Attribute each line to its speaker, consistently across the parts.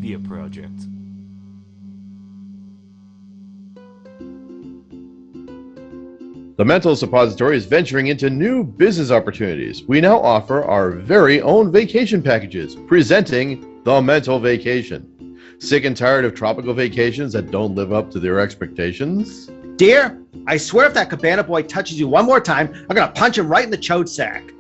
Speaker 1: Media Project.
Speaker 2: The Mental Suppository is venturing into new business opportunities. We now offer our very own vacation packages, presenting the Mental Vacation. Sick and tired of tropical vacations that don't live up to their expectations?
Speaker 3: Dear, I swear if that cabana boy touches you one more time, I'm gonna punch him right in the chode sack.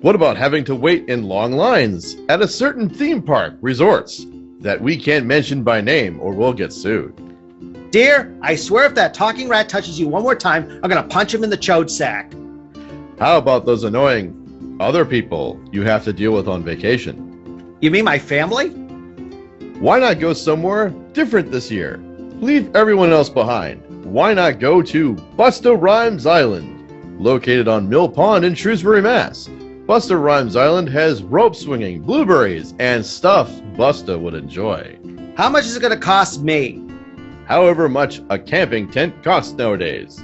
Speaker 2: What about having to wait in long lines at a certain theme park, resorts, that we can't mention by name or we'll get sued?
Speaker 3: Dear, I swear if that talking rat touches you one more time, I'm gonna punch him in the chode sack.
Speaker 2: How about those annoying other people you have to deal with on vacation?
Speaker 3: You mean my family?
Speaker 2: Why not go somewhere different this year? Leave everyone else behind. Why not go to Busta Rhymes Island, located on Mill Pond in Shrewsbury, Mass. Busta Rhymes Island has rope swinging, blueberries, and stuff Busta would enjoy.
Speaker 3: How much is it gonna cost me?
Speaker 2: However much a camping tent costs nowadays.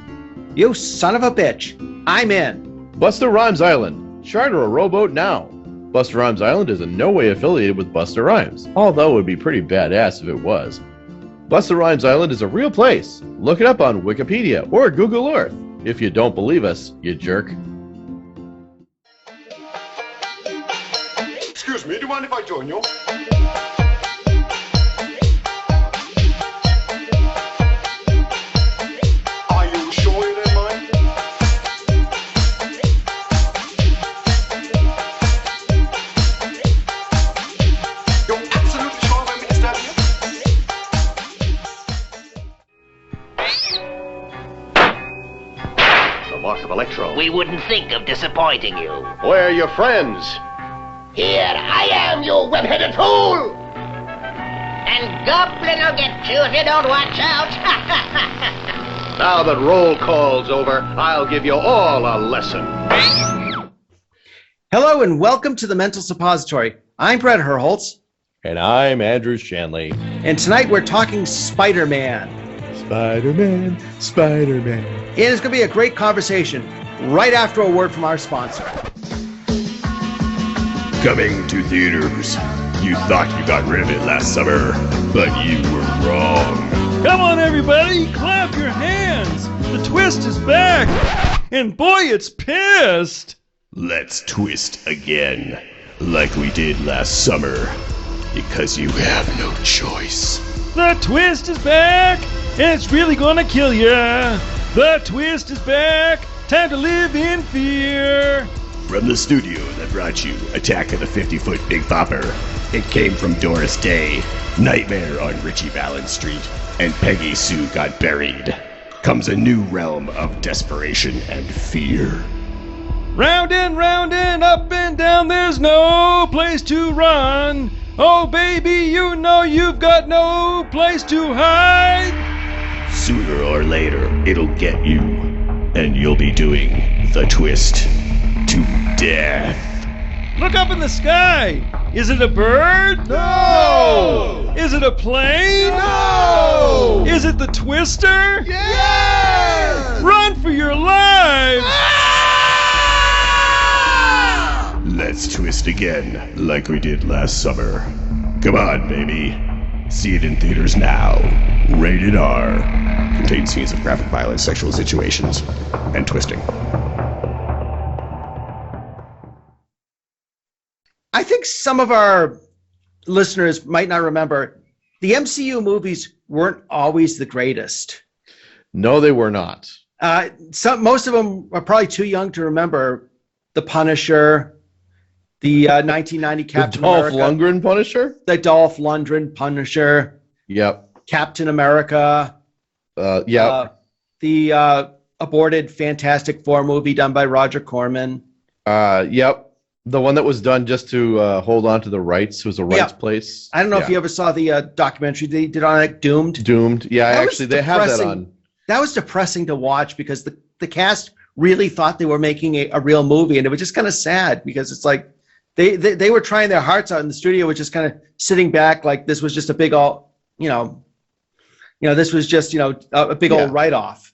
Speaker 3: You son of a bitch. I'm in.
Speaker 2: Busta Rhymes Island. Charter a rowboat now. Busta Rhymes Island is in no way affiliated with Busta Rhymes, although it would be pretty badass if it was. Busta Rhymes Island is a real place. Look it up on Wikipedia or Google Earth. If you don't believe us, you jerk.
Speaker 4: Excuse me, do you mind if I join you? Are you sure you don't mind? You're absolutely sure I won't be disturbing you?
Speaker 5: The mark of Electro.
Speaker 6: We wouldn't think of disappointing you.
Speaker 5: Where are your friends?
Speaker 6: Here I am, you web-headed fool! And Goblin will get you if you don't watch out.
Speaker 5: Now that roll call's over, I'll give you all a lesson.
Speaker 3: Hello and welcome to the Mental Suppository. I'm Brett Herholtz.
Speaker 2: And I'm Andrew Shanley.
Speaker 3: And tonight we're talking Spider-Man.
Speaker 2: Spider-Man, Spider-Man.
Speaker 3: And it's gonna be a great conversation right after a word from our sponsor.
Speaker 7: Coming to theaters. You thought you got rid of it last summer, but you were wrong.
Speaker 8: Come on, everybody, clap your hands. The twist is back, and boy, it's pissed.
Speaker 7: Let's twist again, like we did last summer, because you have no choice.
Speaker 8: The twist is back, and it's really gonna kill ya. The twist is back, time to live in fear.
Speaker 7: From the studio that brought you Attack of the 50-Foot Big Bopper, it came from Doris Day, Nightmare on Ritchie Valens Street, and Peggy Sue Got Buried, comes a new realm of desperation and fear.
Speaker 8: Round and up and down, there's no place to run. Oh, baby, you know you've got no place to hide.
Speaker 7: Sooner or later, it'll get you, and you'll be doing the twist to death.
Speaker 8: Look up in the sky. Is it a bird?
Speaker 2: No!
Speaker 8: Is it a plane?
Speaker 2: No!
Speaker 8: Is it the Twister?
Speaker 2: Yes!
Speaker 8: Run for your lives!
Speaker 7: Let's twist again, like we did last summer. Come on, baby. See it in theaters now. Rated R. Contains scenes of graphic violence, sexual situations, and twisting.
Speaker 3: I think some of our listeners might not remember, the MCU movies weren't always the greatest.
Speaker 2: No, they were not.
Speaker 3: Most of them are probably too young to remember The Punisher, the 1990 Captain America.
Speaker 2: The Dolph Lundgren Punisher?
Speaker 3: The Dolph Lundgren Punisher.
Speaker 2: Yep.
Speaker 3: Captain America.
Speaker 2: Yep.
Speaker 3: The aborted Fantastic Four movie done by Roger Corman.
Speaker 2: Yep. The one that was done just to hold on to the rights was a rights place.
Speaker 3: I don't know if you ever saw the documentary they did on it, Doomed.
Speaker 2: Doomed. Yeah, actually, they have that on.
Speaker 3: That was depressing to watch because the cast really thought they were making a real movie, and it was just kind of sad because it's like they were trying their hearts out, and the studio was just kind of sitting back like this was just a big this was just a big old write-off.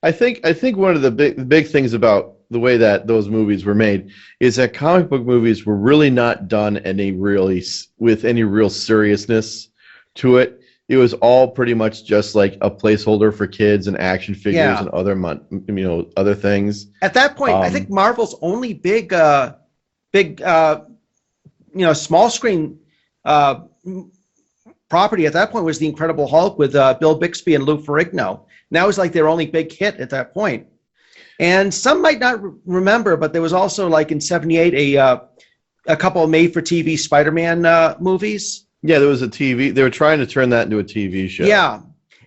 Speaker 2: I think one of the big things about the way that those movies were made is that comic book movies were really not done with any real seriousness. to it. It was all pretty much just like a placeholder for kids and action figures and other other things.
Speaker 3: At that point, I think Marvel's only big small screen property at that point was the Incredible Hulk with Bill Bixby and Lou Ferrigno. And that was like their only big hit at that point. And some might not remember, but there was also like in '78 a couple of made-for-TV Spider-Man movies.
Speaker 2: Yeah, there was a TV. They were trying to turn that into a TV show.
Speaker 3: Yeah,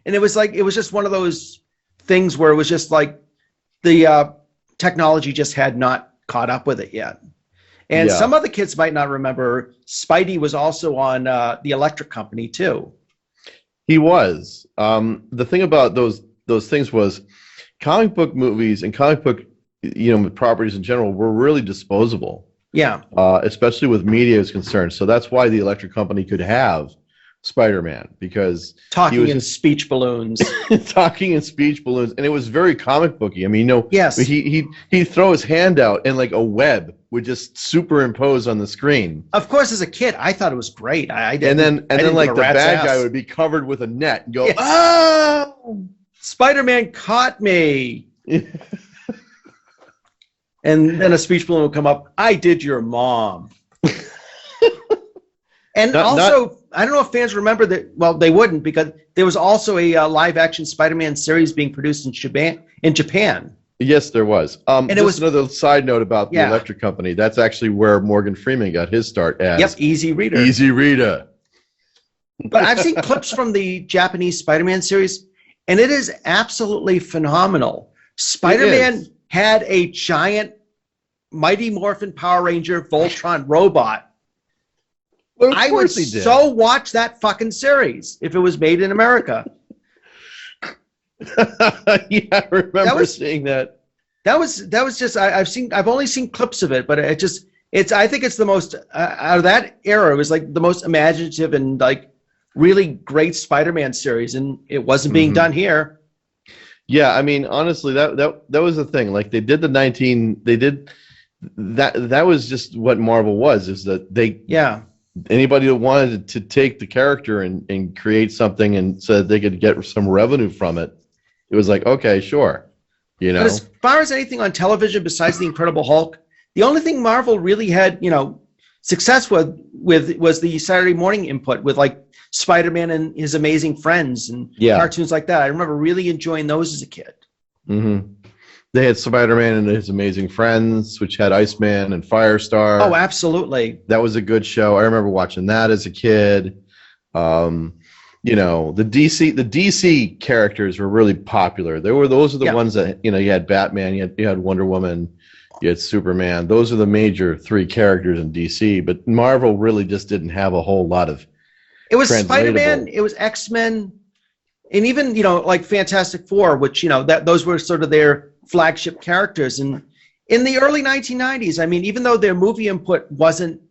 Speaker 3: and it was just one of those things where it was just like the technology just had not caught up with it yet. And some other kids might not remember, Spidey was also on the Electric Company too.
Speaker 2: He was. The thing about those things was comic book movies and comic book properties in general were really disposable.
Speaker 3: Yeah.
Speaker 2: Especially with media is concerned. So that's why the Electric Company could have Spider-Man, because
Speaker 3: talking in speech balloons.
Speaker 2: Talking in speech balloons. And it was very comic booky. I mean,
Speaker 3: yes.
Speaker 2: He'd throw his hand out and like a web would just superimpose on the screen.
Speaker 3: Of course, as a kid, I thought it was great.
Speaker 2: And then like the bad guy would be covered with a net and go, "Oh,
Speaker 3: Spider-Man caught me." And then a speech balloon would come up. "I did your mom." And I don't know if fans remember that. Well, they wouldn't, because there was also a live-action Spider-Man series being produced in Japan.
Speaker 2: Yes, there was.
Speaker 3: And it was
Speaker 2: another side note about the Electric Company. That's actually where Morgan Freeman got his start as
Speaker 3: Easy Reader.
Speaker 2: Easy Reader.
Speaker 3: But I've seen clips from the Japanese Spider-Man series, and it is absolutely phenomenal. Spider-Man had a giant Mighty Morphin Power Ranger Voltron robot.
Speaker 2: Well,
Speaker 3: I would so watch that fucking series if it was made in America.
Speaker 2: Yeah, I remember seeing that.
Speaker 3: That was just I've only seen clips of it, but I think it's the most out of that era. It was like the most imaginative and like really great Spider-Man series, and it wasn't being done here.
Speaker 2: Yeah, I mean, honestly, that was the thing. Like they did that was just what Marvel was, is that anybody that wanted to take the character and create something and so that they could get some revenue from it, it was like, okay, sure. But
Speaker 3: as far as anything on television besides the Incredible Hulk, the only thing Marvel really had, success with was the Saturday morning input with like Spider-Man and His Amazing Friends and cartoons like that. I remember really enjoying those as a kid.
Speaker 2: Mm-hmm. They had Spider-Man and His Amazing Friends, which had Iceman and Firestar.
Speaker 3: Oh, absolutely.
Speaker 2: That was a good show. I remember watching that as a kid. The DC characters were really popular. Those are the ones that, you had Batman, you had Wonder Woman, you had Superman. Those are the major three characters in DC, but Marvel really just didn't have a whole lot of.
Speaker 3: It was Spider-Man, it was X-Men, and even, like Fantastic Four, which, those were sort of their flagship characters. And in the early 1990s, I mean, even though their movie input wasn't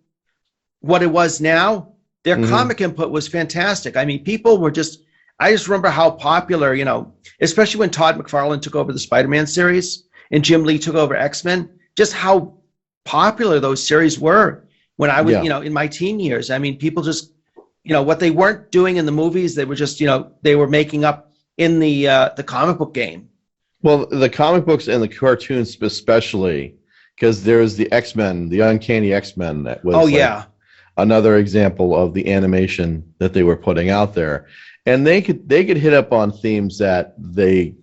Speaker 3: what it was now, their comic input was fantastic. I mean, people were I just remember how popular, especially when Todd McFarlane took over the Spider-Man series and Jim Lee took over X-Men, just how popular those series were when I was, in my teen years. I mean, people just, what they weren't doing in the movies, they were just, they were making up in the comic book game.
Speaker 2: Well, the comic books and the cartoons especially, because there's the X-Men, the Uncanny X-Men that was another example of the animation that they were putting out there. And they could hit up on themes that they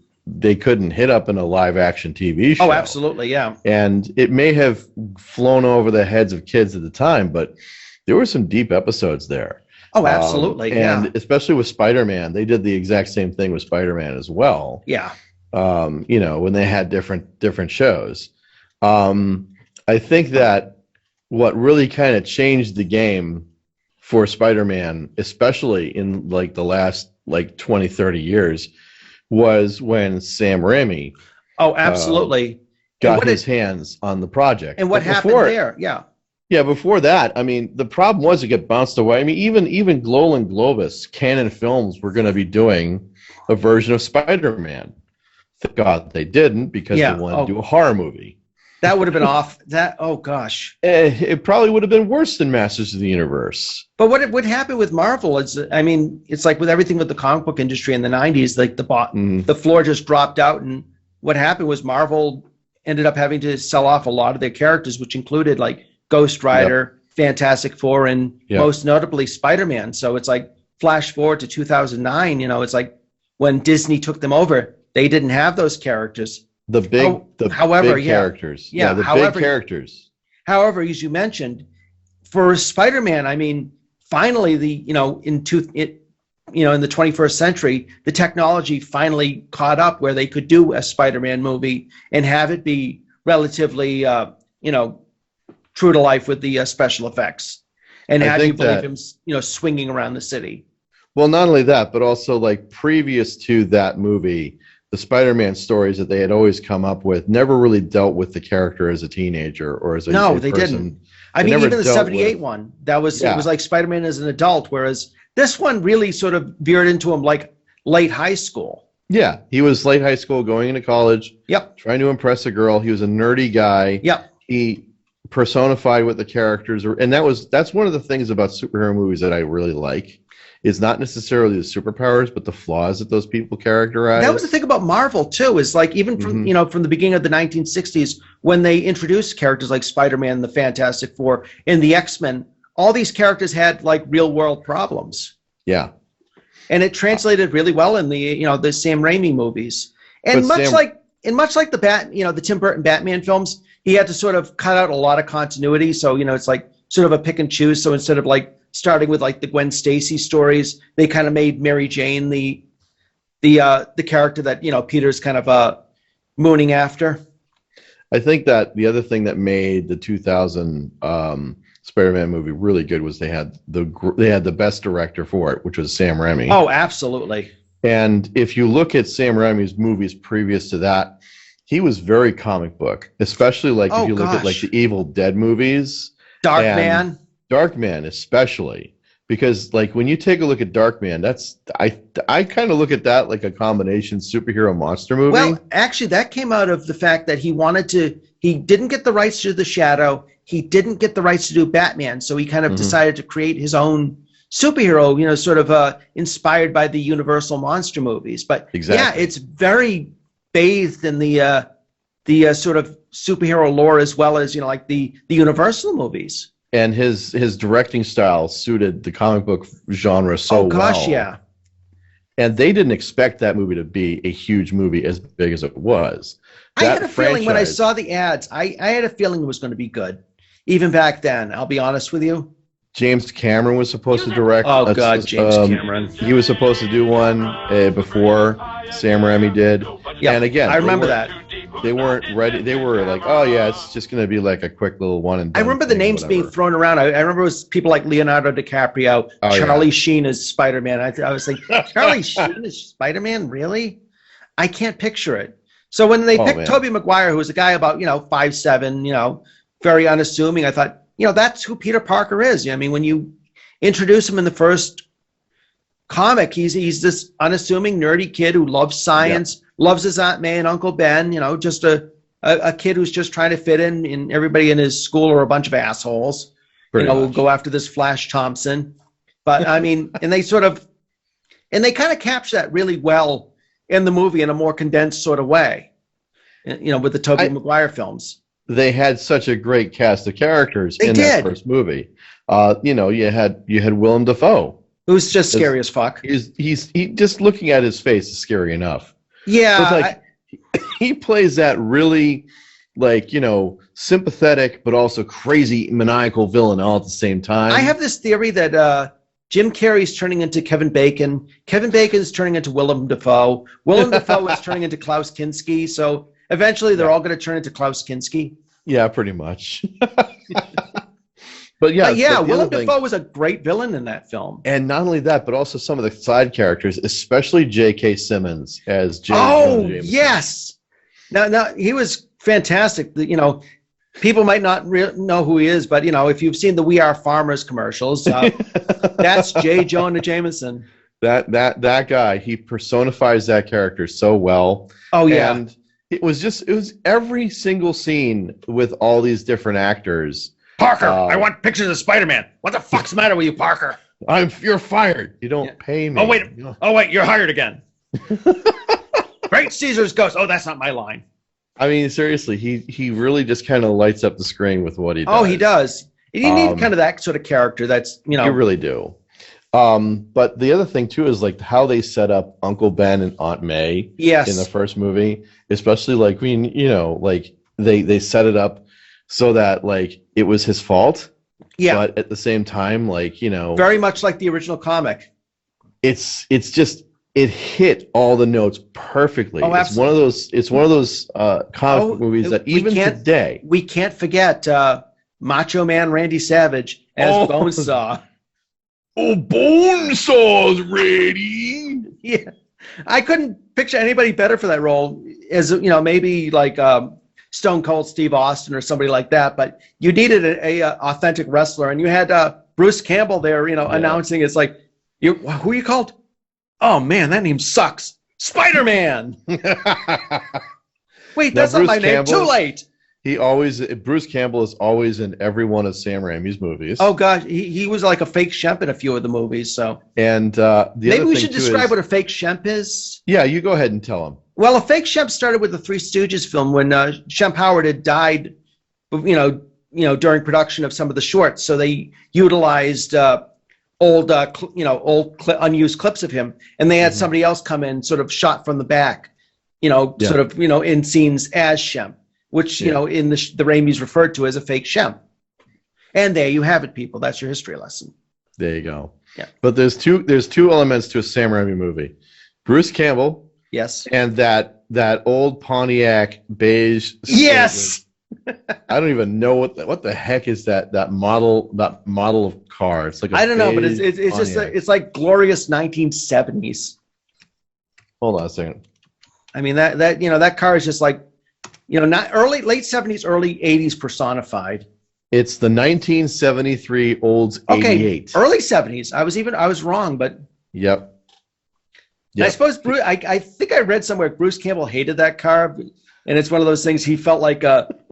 Speaker 2: couldn't hit up in a live action TV show.
Speaker 3: Oh, absolutely, yeah.
Speaker 2: And it may have flown over the heads of kids at the time, but there were some deep episodes there.
Speaker 3: Oh, absolutely,
Speaker 2: and especially with Spider-Man, they did the exact same thing with Spider-Man as well.
Speaker 3: Yeah.
Speaker 2: When they had different shows. I think that what really kind of changed the game for Spider-Man, especially in like the last 20, 30 years, was when Sam Raimi got his hands on the project.
Speaker 3: And what happened there?
Speaker 2: Yeah, before that, I mean, the problem was it got bounced away. I mean, even Golan Globus, Canon Films, were going to be doing a version of Spider-Man. Thank God they didn't, because they wanted to do a horror movie.
Speaker 3: That would have been off. That, oh gosh.
Speaker 2: It probably would have been worse than Masters of the Universe.
Speaker 3: But what happened with Marvel is, I mean, it's like with everything with the comic book industry in the 90s, like the floor just dropped out. And what happened was Marvel ended up having to sell off a lot of their characters, which included like Ghost Rider, Fantastic Four, and most notably Spider-Man. So it's like flash forward to 2009, you know, it's like when Disney took them over, they didn't have those characters.
Speaker 2: The big characters.
Speaker 3: Yeah,
Speaker 2: the big characters.
Speaker 3: However, as you mentioned, for Spider-Man, I mean, finally in the 21st century, the technology finally caught up where they could do a Spider-Man movie and have it be relatively, true to life with the special effects, and have you believe him, swinging around the city.
Speaker 2: Well, not only that, but also like previous to that movie, the Spider-Man stories that they had always come up with never really dealt with the character as a teenager or as a person.
Speaker 3: They didn't. I mean, even the 78 one, it was like Spider-Man as an adult, whereas this one really sort of veered into him like late high school.
Speaker 2: Yeah, he was late high school, going into college.
Speaker 3: Yep.
Speaker 2: Trying to impress a girl. He was a nerdy guy.
Speaker 3: Yep.
Speaker 2: He personified what the characters were, and that's one of the things about superhero movies that I really like. Is not necessarily the superpowers, but the flaws that those people characterize.
Speaker 3: That was the thing about Marvel too. Is like even from from the beginning of the 1960s when they introduced characters like Spider-Man, the Fantastic Four, and the X-Men. All these characters had like real world problems.
Speaker 2: Yeah,
Speaker 3: and it translated really well in the Sam Raimi movies. And much like the Tim Burton Batman films, he had to sort of cut out a lot of continuity. So it's like sort of a pick and choose. So instead of like starting with like the Gwen Stacy stories, they kind of made Mary Jane the character that Peter's kind of mooning after.
Speaker 2: I think that the other thing that made the 2000 Spider-Man movie really good was they had the best director for it, which was Sam Raimi.
Speaker 3: Oh, absolutely.
Speaker 2: And if you look at Sam Raimi's movies previous to that, he was very comic book, especially like if you look at like the Evil Dead movies, Darkman especially, because like when you take a look at Darkman, that's I kind of look at that like a combination superhero monster movie.
Speaker 3: Well, actually, that came out of the fact that he didn't get the rights to The Shadow, he didn't get the rights to do Batman, so he kind of decided to create his own superhero, sort of inspired by the Universal monster movies. But yeah, it's very bathed in the sort of superhero lore as well as like the Universal movies.
Speaker 2: And his directing style suited the comic book genre so well. Oh gosh,
Speaker 3: yeah.
Speaker 2: And they didn't expect that movie to be a huge movie as big as it was.
Speaker 3: I had a feeling when I saw the ads, I had a feeling it was going to be good. Even back then, I'll be honest with you.
Speaker 2: James Cameron was supposed to direct.
Speaker 3: Oh God, James Cameron.
Speaker 2: He was supposed to do one before Sam Raimi did.
Speaker 3: Yeah,
Speaker 2: and again,
Speaker 3: I remember that.
Speaker 2: They weren't ready. They were like, "Oh yeah, it's just going to be like a quick little one." And
Speaker 3: I remember the names being thrown around. I remember it was people like Leonardo DiCaprio, Charlie Sheen as Spider-Man. I was like, Charlie Sheen as Spider-Man, really? I can't picture it. So when they picked Tobey Maguire, who was a guy about 5'7", very unassuming, I thought, that's who Peter Parker is. I mean, when you introduce him in the first comic, he's this unassuming, nerdy kid who loves science, loves his Aunt May and Uncle Ben, just a kid who's just trying to fit in, and everybody in his school are a bunch of assholes. Will go after this Flash Thompson. But I mean, and they kind of capture that really well in the movie in a more condensed sort of way, with the Tobey Maguire films.
Speaker 2: They had such a great cast of characters that first movie. You had Willem Dafoe,
Speaker 3: who's just scary as fuck.
Speaker 2: He just looking at his face is scary enough.
Speaker 3: Yeah,
Speaker 2: he plays that really sympathetic but also crazy maniacal villain all at the same time.
Speaker 3: I have this theory that Jim Carrey's turning into Kevin Bacon. Kevin Bacon's turning into Willem Dafoe. Willem Dafoe is turning into Klaus Kinski. So eventually they're all going to turn into Klaus Kinski.
Speaker 2: Yeah, pretty much.
Speaker 3: Willem Dafoe was a great villain in that film.
Speaker 2: And not only that, but also some of the side characters, especially J.K. Simmons as James.
Speaker 3: Oh, yes. Now he was fantastic. People might not know who he is, but if you've seen the We Are Farmers commercials, that's J. Jonah Jameson.
Speaker 2: That guy, he personifies that character so well.
Speaker 3: Oh yeah.
Speaker 2: And it was every single scene with all these different actors.
Speaker 3: Parker, I want pictures of Spider-Man. What the fuck's the matter with you, Parker?
Speaker 2: You're fired. You don't pay me.
Speaker 3: Oh wait, you're hired again. Great Caesar's ghost. Oh, that's not my line.
Speaker 2: I mean, seriously, he really just kind of lights up the screen with what he does.
Speaker 3: Oh, he does. You need kind of that sort of character. That's
Speaker 2: You really do. But the other thing too is like how they set up Uncle Ben and Aunt May in the first movie, especially like like they set it up so that like it was his fault. Yeah. But at the same time, like,
Speaker 3: very much like the original comic.
Speaker 2: It's just it hit all the notes perfectly.
Speaker 3: Oh, absolutely.
Speaker 2: It's one of those comic book movies that even today
Speaker 3: we can't forget Macho Man Randy Savage as Bonesaw.
Speaker 2: Oh, Bonesaw's ready.
Speaker 3: Yeah, I couldn't picture anybody better for that role. As maybe like Stone Cold Steve Austin or somebody like that. But you needed a authentic wrestler, and you had Bruce Campbell there, announcing. It's like, who you called? Oh man, that name sucks. Spider-Man. Wait, that's not my name. Too late.
Speaker 2: Bruce Campbell is always in every one of Sam Raimi's movies.
Speaker 3: Oh gosh, he was like a fake Shemp in a few of the movies. So
Speaker 2: and
Speaker 3: maybe we should describe what a fake Shemp is.
Speaker 2: Yeah, you go ahead and tell him.
Speaker 3: Well, a fake Shemp started with the Three Stooges film when Shemp Howard had died, during production of some of the shorts. So they utilized old unused clips of him, and they had somebody else come in, sort of shot from the back, in scenes as Shemp, which in the Raimis referred to as a fake Shemp. And there you have it, people. That's your history lesson.
Speaker 2: There you go.
Speaker 3: Yeah.
Speaker 2: But there's two elements to a Sam Raimi movie: Bruce Campbell.
Speaker 3: Yes.
Speaker 2: And that old Pontiac beige.
Speaker 3: Yes.
Speaker 2: I don't even know what the heck is that model of car. It's like
Speaker 3: I don't know, but it's just it's like glorious 1970s.
Speaker 2: Hold on a second.
Speaker 3: I mean that car is just like not late 70s, early 80s personified.
Speaker 2: It's the 1973 Olds 88.
Speaker 3: Early 70s. I was wrong, but
Speaker 2: yep.
Speaker 3: I suppose Bruce. I think I read somewhere Bruce Campbell hated that car, and it's one of those things he felt like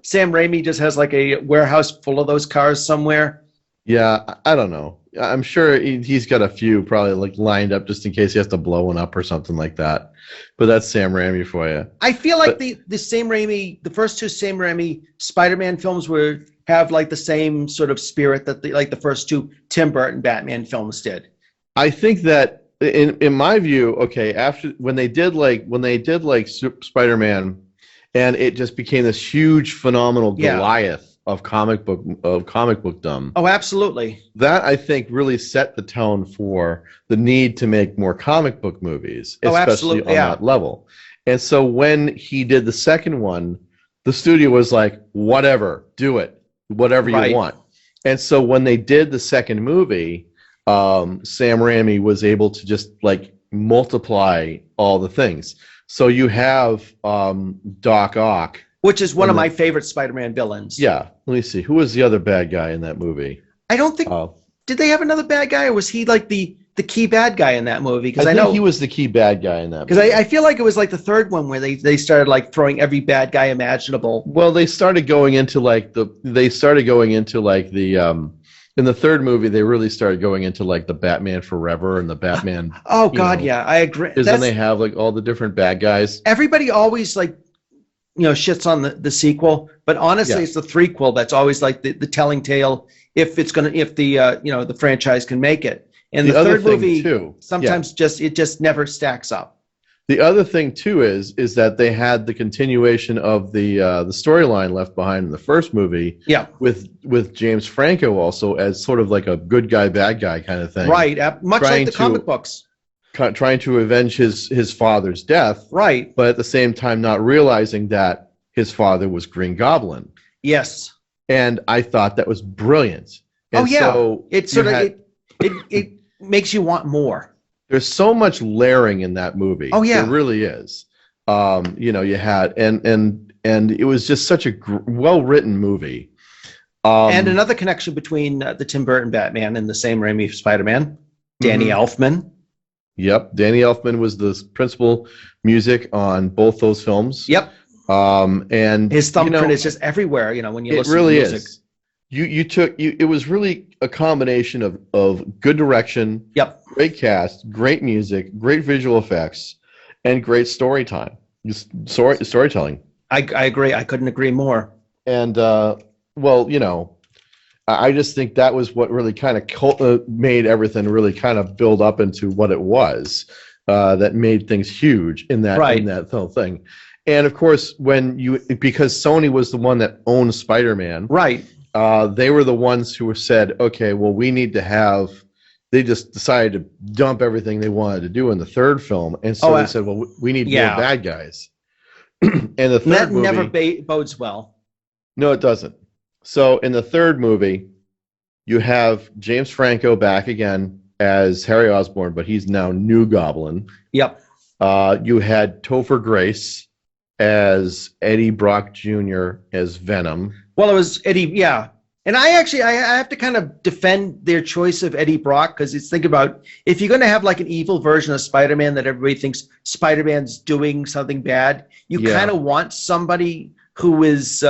Speaker 3: Sam Raimi just has like a warehouse full of those cars somewhere.
Speaker 2: Yeah, I don't know. I'm sure he's got a few probably like lined up just in case he has to blow one up or something like that. But that's Sam Raimi for you.
Speaker 3: I feel like the Sam Raimi, the first two Sam Raimi Spider-Man films have like the same sort of spirit that the first two Tim Burton Batman films did.
Speaker 2: I think that. In my view, okay, after when they did like Spider-Man, and it just became this huge, phenomenal Goliath of comic bookdom.
Speaker 3: Oh, absolutely.
Speaker 2: That I think really set the tone for the need to make more comic book movies, especially on that level. And so when he did the second one, the studio was like, "Whatever, do it, whatever you want." And so when they did the second movie, Sam Raimi was able to just like multiply all the things. So you have Doc Ock,
Speaker 3: which is one of my favorite Spider-Man villains.
Speaker 2: Yeah, let me see. Who was the other bad guy in that movie?
Speaker 3: I don't think. Did they have another bad guy, or was he like the key bad guy in that movie? Because I know
Speaker 2: he was the key bad guy in that.
Speaker 3: Because I feel like it was like the third one where they started like throwing every bad guy imaginable.
Speaker 2: Well, they started going into in the third movie, they really started going into like the Batman Forever and the Batman.
Speaker 3: Oh God, yeah, I agree.
Speaker 2: Because then they have like all the different bad guys.
Speaker 3: Everybody always like, shits on the sequel, but honestly, it's the threequel that's always like the telling tale if the franchise can make it. And the third movie sometimes just never stacks up.
Speaker 2: The other thing too is that they had the continuation of the storyline left behind in the first movie.
Speaker 3: Yeah.
Speaker 2: With James Franco also as sort of like a good guy, bad guy kind of thing.
Speaker 3: Right. Much like the comic books.
Speaker 2: Trying to avenge his father's death.
Speaker 3: Right.
Speaker 2: But at the same time not realizing that his father was Green Goblin.
Speaker 3: Yes.
Speaker 2: And I thought that was brilliant. And
Speaker 3: so it makes you want more.
Speaker 2: There's so much layering in that movie.
Speaker 3: Oh yeah,
Speaker 2: there really is. You had and it was just such a well-written movie.
Speaker 3: And another connection between the Tim Burton Batman and the Sam Raimi Spider-Man, Danny Elfman.
Speaker 2: Yep, Danny Elfman was the principal music on both those films.
Speaker 3: Yep.
Speaker 2: And
Speaker 3: His thumbprint is just everywhere. When you
Speaker 2: it
Speaker 3: listen
Speaker 2: really
Speaker 3: to music.
Speaker 2: is. It was really a combination of good direction,
Speaker 3: Yep.
Speaker 2: great cast, great music, great visual effects, and great story time. Just storytelling.
Speaker 3: I agree. I couldn't agree more.
Speaker 2: And I just think that was what really kind of made everything really kind of build up into what it was. That made things huge in that whole thing. And of course, because Sony was the one that owned Spider-Man,
Speaker 3: right?
Speaker 2: They were the ones who said, okay, well, we need to have. They just decided to dump everything they wanted to do in the third film, and so they said, well, we need more bad guys. And the third movie
Speaker 3: never bodes well.
Speaker 2: No, it doesn't. So in the third movie, you have James Franco back again as Harry Osborn, but he's now New Goblin.
Speaker 3: Yep.
Speaker 2: You had Topher Grace as Eddie Brock Jr. as Venom.
Speaker 3: Well, it was Eddie, yeah. And I have to kind of defend their choice of Eddie Brock, because think about, if you're going to have like an evil version of Spider-Man that everybody thinks Spider-Man's doing something bad, you kind of want somebody who is,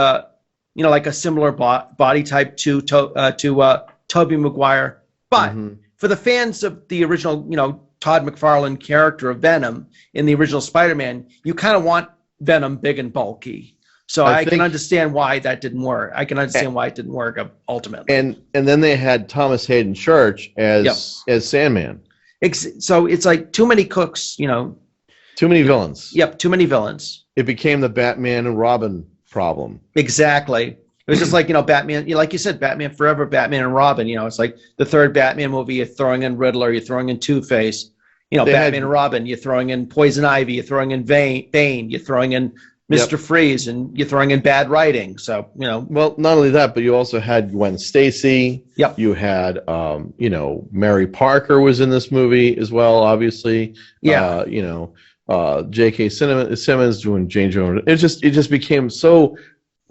Speaker 3: like a similar body type to Tobey Maguire. But for the fans of the original, Todd McFarlane character of Venom in the original Spider-Man, you kind of want Venom big and bulky. So I can understand why that didn't work. I can understand why it didn't work ultimately.
Speaker 2: And then they had Thomas Hayden Church as Sandman.
Speaker 3: So it's like too many cooks,
Speaker 2: Too many villains.
Speaker 3: Yep, too many villains.
Speaker 2: It became the Batman and Robin problem.
Speaker 3: Exactly. It was just like, Batman, like you said, Batman Forever, Batman and Robin. It's like the third Batman movie, you're throwing in Riddler, you're throwing in Two-Face. Batman and Robin, you're throwing in Poison Ivy, you're throwing in Bane, you're throwing in Mr. Freeze, and you're throwing in bad writing. So,
Speaker 2: Well, not only that, but you also had Gwen Stacy.
Speaker 3: Yep.
Speaker 2: You had, Mary Parker was in this movie as well, obviously.
Speaker 3: Yeah.
Speaker 2: J.K. Simmons doing Jane Jones. It just became so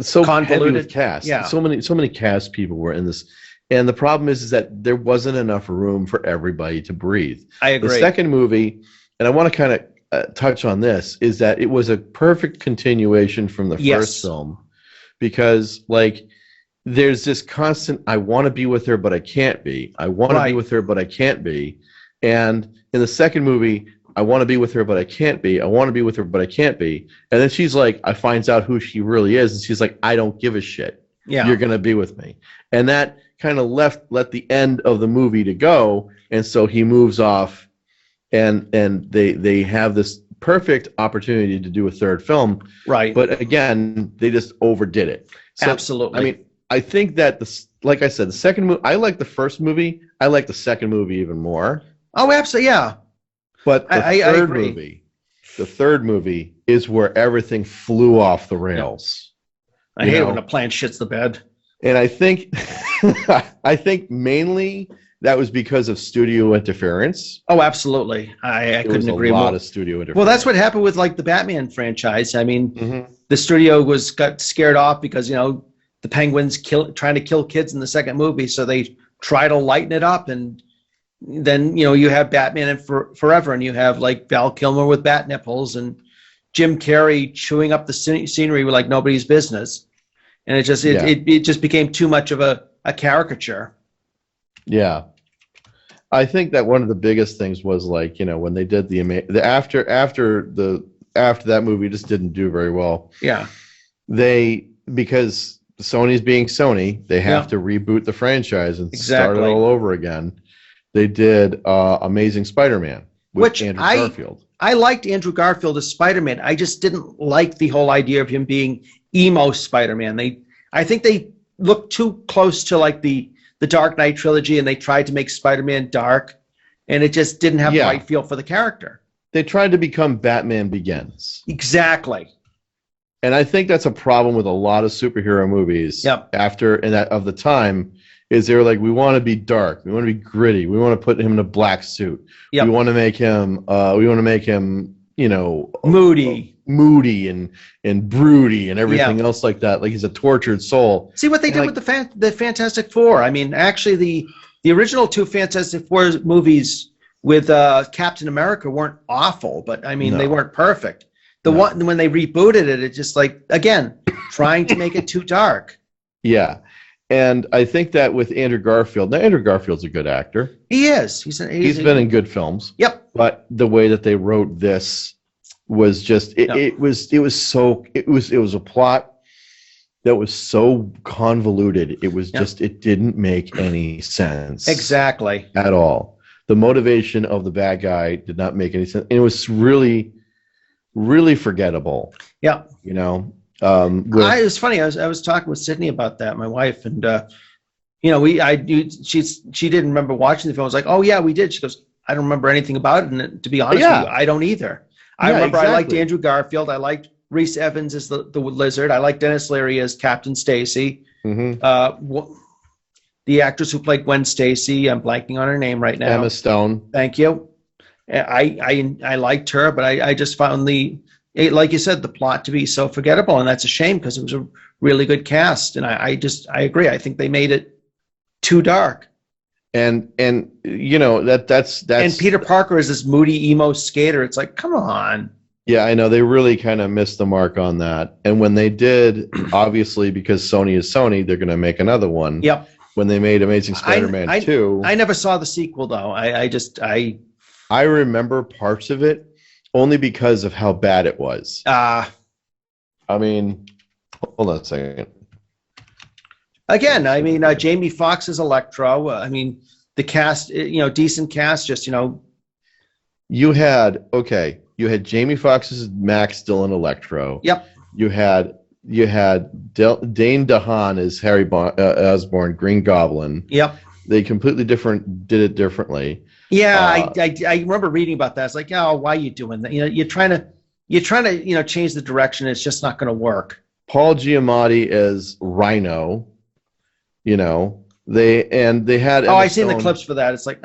Speaker 2: convoluted with cast.
Speaker 3: Yeah.
Speaker 2: So many cast people were in this. And the problem is that there wasn't enough room for everybody to breathe.
Speaker 3: I agree.
Speaker 2: The second movie, and I want to kind of touch on this, is that it was a perfect continuation from the first film, because there's this constant, I want to be with her, but I can't be. I want to be with her, but I can't be. And in the second movie, I want to be with her, but I can't be. I want to be with her, but I can't be. And then she's like, I finds out who she really is, and she's like, I don't give a shit.
Speaker 3: Yeah.
Speaker 2: You're going to be with me. And that kind of let the end of the movie to go, and so he moves off, and they have this perfect opportunity to do a third film.
Speaker 3: Right.
Speaker 2: But again, they just overdid it. So,
Speaker 3: Absolutely.
Speaker 2: I mean, I think that like I said, the second movie, I like the first movie. I like the second movie even more.
Speaker 3: Oh, absolutely, yeah.
Speaker 2: But
Speaker 3: I agree.
Speaker 2: The third movie is where everything flew off the rails.
Speaker 3: I hate it when a plant shits the bed.
Speaker 2: And I think I think mainly that was because of studio interference.
Speaker 3: Oh, absolutely. I couldn't agree more.
Speaker 2: A lot of studio interference.
Speaker 3: Well, that's what happened with the Batman franchise. I mean, the studio got scared off because the Penguins trying to kill kids in the second movie, so they try to lighten it up, and then you have Batman and Forever, and you have Val Kilmer with bat nipples, and Jim Carrey chewing up the scenery like nobody's business, and it just became too much of a caricature.
Speaker 2: Yeah. I think that one of the biggest things was when they did after that movie just didn't do very well.
Speaker 3: Yeah.
Speaker 2: Because Sony's being Sony, they have to reboot the franchise and start it all over again. They did Amazing Spider-Man with Andrew Garfield.
Speaker 3: I liked Andrew Garfield as Spider-Man. I just didn't like the whole idea of him being emo Spider-Man. I think they looked too close to the Dark Knight trilogy, and they tried to make Spider-Man dark, and it just didn't have the right feel for the character.
Speaker 2: They tried to become Batman Begins.
Speaker 3: Exactly.
Speaker 2: And I think that's a problem with a lot of superhero movies of the time, is they were like, we want to be dark, we want to be gritty, we want to put him in a black suit. We want to make him moody and broody and everything else like that. Like he's a tortured soul.
Speaker 3: See what they did with the Fantastic Four. I mean, actually, the original two Fantastic Four movies with Captain America weren't awful, but I mean, they weren't perfect. one when they rebooted it, it just like again trying to make it too dark.
Speaker 2: Yeah. And I think that with Andrew Garfield, now Andrew Garfield's a good actor.
Speaker 3: He is. He's
Speaker 2: been in good films.
Speaker 3: Yep.
Speaker 2: But the way that they wrote this was just it was a plot that was so convoluted. It was just it didn't make any sense.
Speaker 3: Exactly.
Speaker 2: At all. The motivation of the bad guy did not make any sense. And it was really, really forgettable.
Speaker 3: Yeah.
Speaker 2: You know.
Speaker 3: It was funny. I was talking with Sydney about that, my wife, and you know, she didn't remember watching the film. I was like, oh yeah, we did. She goes, I don't remember anything about it. And to be honest with you, I don't either. I remember I liked Andrew Garfield. I liked Rhys Evans as the lizard. I liked Dennis Leary as Captain Stacy. Mm-hmm. The actress who played Gwen Stacy, I'm blanking on her name right now.
Speaker 2: Emma Stone.
Speaker 3: Thank you. I liked her, but I just found like you said, the plot to be so forgettable, and that's a shame because it was a really good cast. And I agree. I think they made it too dark.
Speaker 2: And you know that's
Speaker 3: and Peter Parker is this moody emo skater. It's like, come on.
Speaker 2: Yeah, I know they really kind of missed the mark on that. And when they did, obviously because Sony is Sony, they're going to make another one.
Speaker 3: Yep.
Speaker 2: When they made Amazing Spider-Man 2,
Speaker 3: I never saw the sequel though. I
Speaker 2: remember parts of it only because of how bad it was. I mean, hold on a second.
Speaker 3: Again, I mean, Jamie Foxx is Electro. I mean, the cast, decent cast. Just
Speaker 2: you had Jamie Foxx as Max Dillon Electro.
Speaker 3: Yep.
Speaker 2: You had Dane DeHaan as Harry Osborn, Green Goblin.
Speaker 3: Yep.
Speaker 2: They did it differently.
Speaker 3: Yeah, I remember reading about that. It's like, oh, why are you doing that? You're trying to change the direction. It's just not going to work.
Speaker 2: Paul Giamatti as Rhino. They had.
Speaker 3: Oh, I've seen the clips for that. It's like,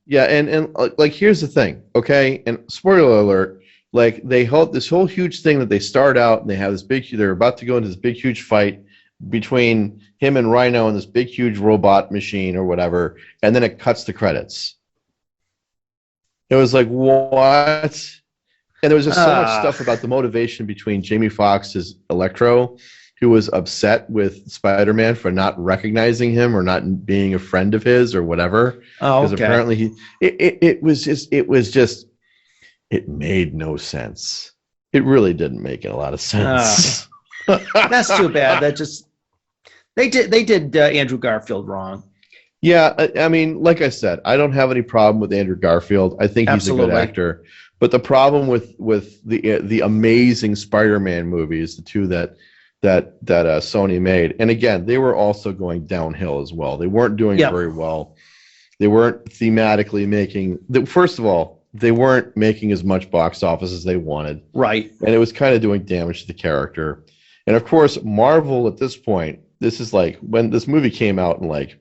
Speaker 2: Yeah, and like here's the thing, okay? And spoiler alert, like they hold this whole huge thing that they start out and they have they're about to go into this big huge fight between him and Rhino and this big huge robot machine or whatever, and then it cuts to credits. It was like, what? And there was just so much stuff about the motivation between Jamie Foxx's Electro, who was upset with Spider-Man for not recognizing him or not being a friend of his or whatever.
Speaker 3: Oh, okay.
Speaker 2: Because apparently it made no sense. It really didn't make a lot of sense.
Speaker 3: That's too bad. They did Andrew Garfield wrong.
Speaker 2: Yeah, I mean, like I said, I don't have any problem with Andrew Garfield. I think he's a good actor. But the problem with the amazing Spider-Man movies, the two that Sony made, and again, they were also going downhill as well. They weren't doing very well. They weren't thematically making. First of all, they weren't making as much box office as they wanted.
Speaker 3: Right.
Speaker 2: And it was kind of doing damage to the character. And of course, Marvel at this point, this is like when this movie came out in like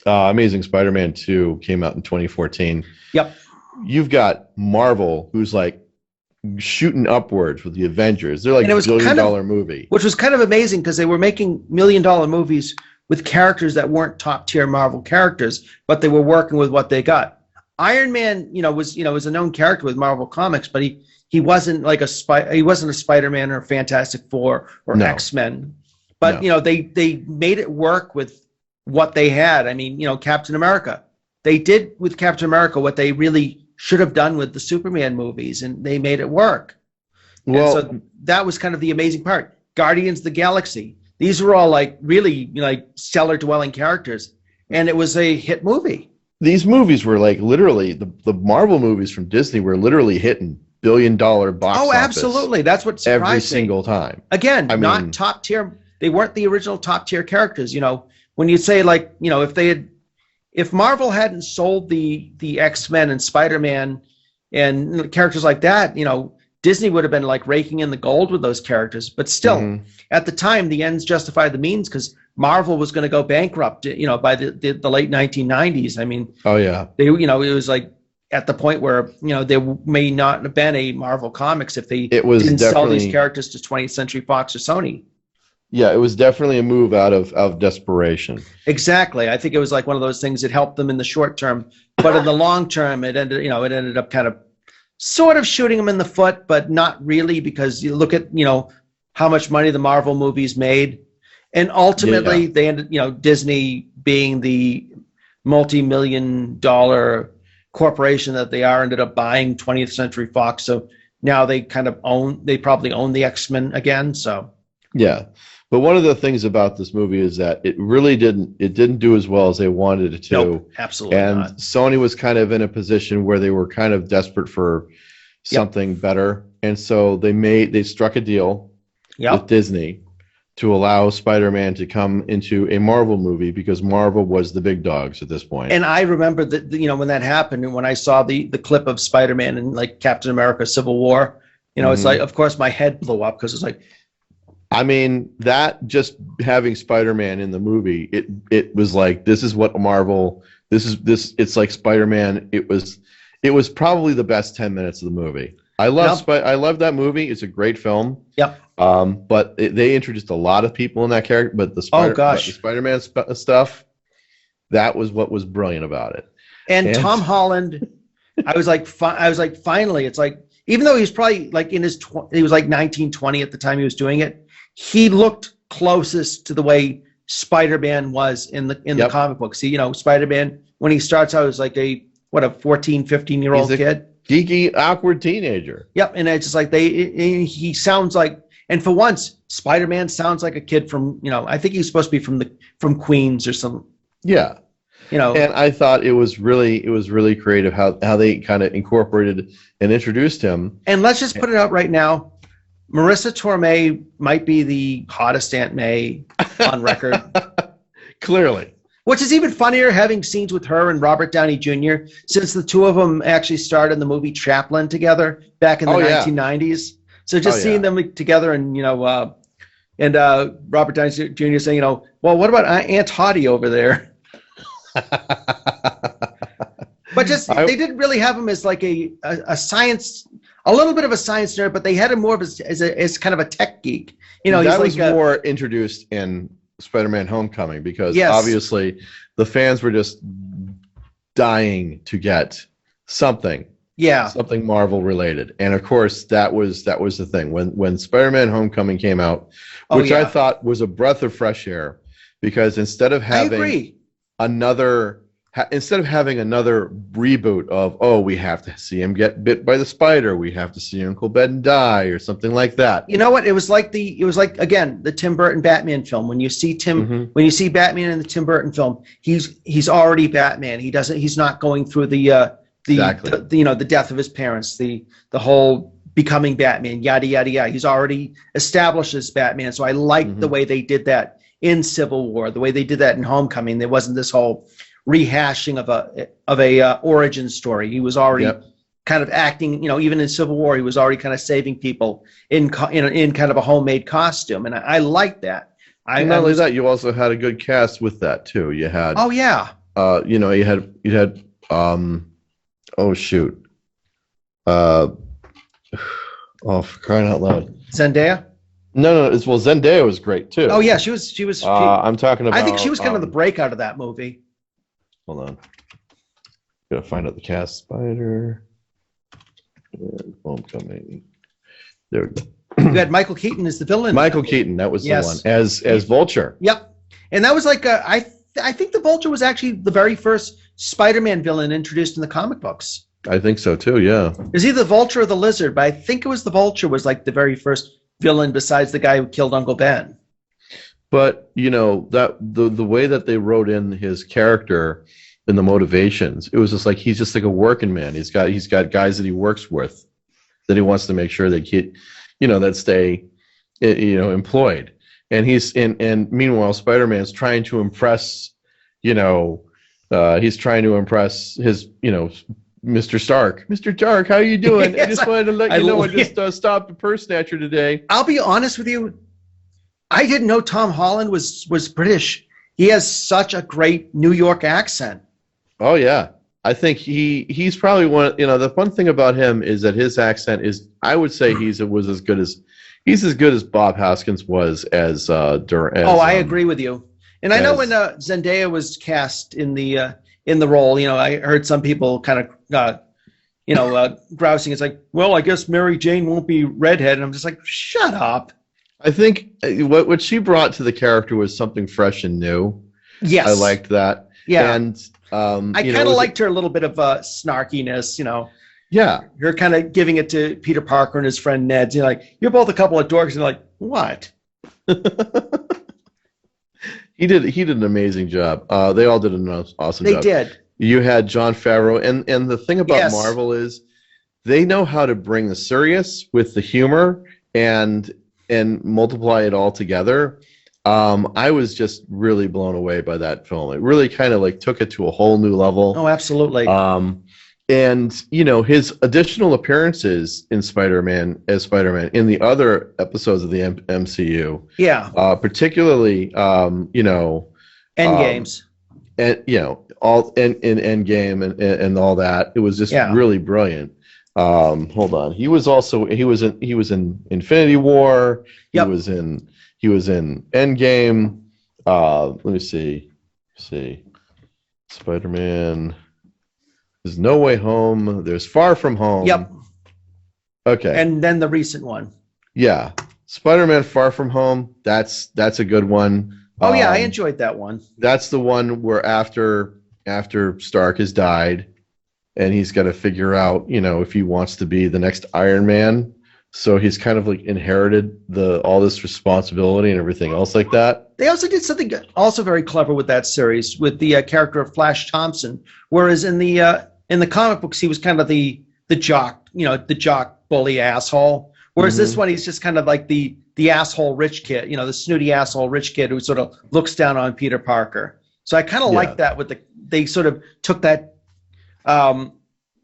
Speaker 2: Amazing Spider-Man 2 came out in 2014.
Speaker 3: Yep.
Speaker 2: You've got Marvel, who's like shooting upwards with the Avengers. They're like a $1 billion movie. Which
Speaker 3: was kind of amazing because they were making $1 million movies with characters that weren't top tier Marvel characters, but they were working with what they got. Iron Man, was a known character with Marvel Comics, but he wasn't like he wasn't a Spider-Man or Fantastic Four or X-Men. But they made it work with what they had. I mean, Captain America. They did with Captain America what they really should have done with the Superman movies, and they made it work. Well, and so that was kind of the amazing part. Guardians of the Galaxy. These were all like really like stellar dwelling characters, and it was a hit movie.
Speaker 2: These movies were like literally the Marvel movies from Disney were literally hitting $1 billion box office.
Speaker 3: Oh, absolutely. That's what surprised
Speaker 2: every
Speaker 3: me.
Speaker 2: Single time.
Speaker 3: Again, not top tier. They weren't the original top tier characters. When you say like, if Marvel hadn't sold the X-Men and Spider-Man and characters like that, Disney would have been like raking in the gold with those characters. But still, at the time, the ends justified the means because Marvel was going to go bankrupt, by the late 1990s. I mean,
Speaker 2: oh yeah,
Speaker 3: it was like at the point where there may not have been a Marvel Comics if they didn't sell these characters to 20th Century Fox or Sony.
Speaker 2: Yeah, it was definitely a move out of desperation.
Speaker 3: Exactly. I think it was like one of those things that helped them in the short term, but in the long term, it ended up kind of sort of shooting him in the foot, but not really, because you look at, how much money the Marvel movies made. And ultimately they ended, Disney being the multi-million-dollar corporation that they are, ended up buying 20th Century Fox. So now they probably own the X-Men again. So
Speaker 2: Yeah. But one of the things about this movie is that it really didn't do as well as they wanted it to.
Speaker 3: nope, absolutely
Speaker 2: And
Speaker 3: not.
Speaker 2: Sony was kind of in a position where they were kind of desperate for something better. And so they struck a deal with Disney to allow Spider-Man to come into a Marvel movie, because Marvel was the big dogs at this point.
Speaker 3: And I remember that, when that happened, and when I saw the clip of Spider-Man and like Captain America Civil War, it's like, of course my head blew up, because it's like,
Speaker 2: I mean, that just having Spider-Man in the movie, it was like, this is what Marvel, it's like Spider-Man. It was probably the best 10 minutes of the movie. I love that movie. It's a great film.
Speaker 3: Yep.
Speaker 2: But they introduced a lot of people in that character, but the Spider-Man stuff, that was what was brilliant about it.
Speaker 3: And Tom Holland, I was like, finally, it's like, even though he was probably like he was like 19, 20 at the time he was doing it, he looked closest to the way Spider-Man was in the comic books. See, Spider-Man, when he starts out, is like a 14, 15-year-old kid.
Speaker 2: Geeky, awkward teenager.
Speaker 3: Yep. And it's just like he sounds like, and for once, Spider-Man sounds like a kid from, I think he's supposed to be from Queens or some.
Speaker 2: Yeah. And I thought it was really creative how they kind of incorporated and introduced him.
Speaker 3: And let's just put it out right now. Marissa Tomei might be the hottest Aunt May on record.
Speaker 2: Clearly.
Speaker 3: Which is even funnier, having scenes with her and Robert Downey Jr., since the two of them actually starred in the movie Chaplin together back in the 1990s. So just seeing them together, and and Robert Downey Jr. saying, well, what about Aunt Hottie over there? But they didn't really have him as like a science, a little bit of a science nerd, but they had him more of as kind of a tech geek.
Speaker 2: That was more introduced in Spider-Man Homecoming, because obviously the fans were just dying to get something Marvel related. And of course that was the thing when Spider-Man Homecoming came out, which I thought was a breath of fresh air, because instead of having another reboot of, we have to see him get bit by the spider, we have to see Uncle Ben die, or something like that.
Speaker 3: You know what? It was like again, the Tim Burton Batman film. When you see when you see Batman in the Tim Burton film, he's already Batman. He's not going through the death of his parents, the whole becoming Batman, yada yada yada. He's already established as Batman. So I liked the way they did that in Civil War, the way they did that in Homecoming. There wasn't this whole rehashing of a origin story. He was already kind of acting, even in Civil War, he was already kind of saving people in kind of a homemade costume, and I like that.
Speaker 2: Not only that, you also had a good cast with that too. You had you had for crying out loud,
Speaker 3: Zendaya.
Speaker 2: No, Zendaya was great too.
Speaker 3: Oh yeah, she was.
Speaker 2: I'm talking about.
Speaker 3: I think she was kind of the breakout of that movie.
Speaker 2: Hold on. Gotta find out the cast. Spider. Homecoming. There we go.
Speaker 3: You had Michael Keaton as the villain.
Speaker 2: Michael Keaton, that was the one. As Vulture.
Speaker 3: Yep. And that was like I think the Vulture was actually the very first Spider-Man villain introduced in the comic books.
Speaker 2: I think so too, yeah.
Speaker 3: It was either the Vulture or the Lizard, but I think it was the Vulture was like the very first villain besides the guy who killed Uncle Ben.
Speaker 2: But that the way that they wrote in his character and the motivations, it was just like he's just like a working man. He's got guys that he works with that he wants to make sure that that stay employed. And and meanwhile Spider-Man's trying to impress he's trying to impress his Mr. Stark. Mr. Stark, how you doing?
Speaker 3: Yes,
Speaker 2: I just wanted to let you know I just stopped a purse snatcher today.
Speaker 3: I'll be honest with you. I didn't know Tom Holland was British. He has such a great New York accent.
Speaker 2: Oh yeah. I think he's probably one. The fun thing about him is that his accent is, I would say he's as good as Bob Hoskins was as
Speaker 3: I agree with you. And I know when Zendaya was cast in the role, I heard some people kind of grousing. It's like, well, I guess Mary Jane won't be redhead. And I'm just like, shut up.
Speaker 2: I think what she brought to the character was something fresh and new.
Speaker 3: Yes.
Speaker 2: I liked that.
Speaker 3: Yeah.
Speaker 2: And
Speaker 3: I kind of liked her a little bit of snarkiness,
Speaker 2: Yeah.
Speaker 3: You're kind of giving it to Peter Parker and his friend Ned. You're both a couple of dorks. And like, what?
Speaker 2: He did an amazing job. They all did an awesome job.
Speaker 3: They did.
Speaker 2: You had Jon Favreau, and the thing about
Speaker 3: Yes.
Speaker 2: Marvel is they know how to bring the serious with the humor and multiply it all together. I was just really blown away by that film. It really kind of like took it to a whole new level.
Speaker 3: Oh, absolutely.
Speaker 2: And his additional appearances in Spider-Man in the other episodes of the MCU, particularly
Speaker 3: Endgames,
Speaker 2: and all in Endgame and all that, it was just really brilliant. Hold on, he was in Infinity War.
Speaker 3: Yep.
Speaker 2: He was in Endgame. Let me see, Spider-Man. There's No Way Home. There's Far From Home.
Speaker 3: Yep.
Speaker 2: Okay.
Speaker 3: And then the recent one.
Speaker 2: Yeah, Spider-Man Far From Home. That's a good one.
Speaker 3: Oh yeah, I enjoyed that one.
Speaker 2: That's the one where after Stark has died, and he's got to figure out, if he wants to be the next Iron Man. So he's kind of like inherited all this responsibility and everything else like that.
Speaker 3: They also did something also very clever with that series with the character of Flash Thompson, whereas in the comic books he was kind of the jock, the jock bully asshole. Whereas this one he's just kind of like the asshole rich kid, the snooty asshole rich kid who sort of looks down on Peter Parker. So I kind of like that they sort of took that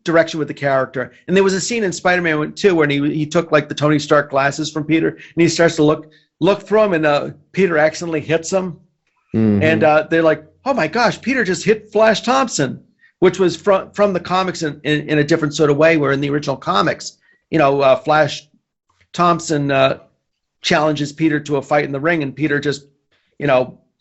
Speaker 3: direction with the character. And there was a scene in Spider-Man 2 where he took like the Tony Stark glasses from Peter and he starts to look through them, and Peter accidentally hits him. And they're like, oh my gosh, Peter just hit Flash Thompson, which was from the comics in a different sort of way, where in the original comics, Flash Thompson challenges Peter to a fight in the ring, and Peter just,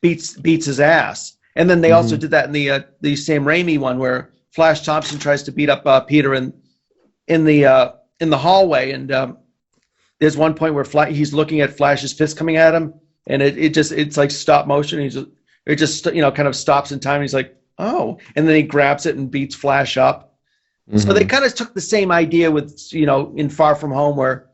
Speaker 3: beats his ass. And then they also did that in the Sam Raimi one, where Flash Thompson tries to beat up Peter in the hallway, and there's one point where he's looking at Flash's fist coming at him, and it's like stop motion. It just kind of stops in time. And he's like, oh, and then he grabs it and beats Flash up. So they kind of took the same idea with in Far From Home, where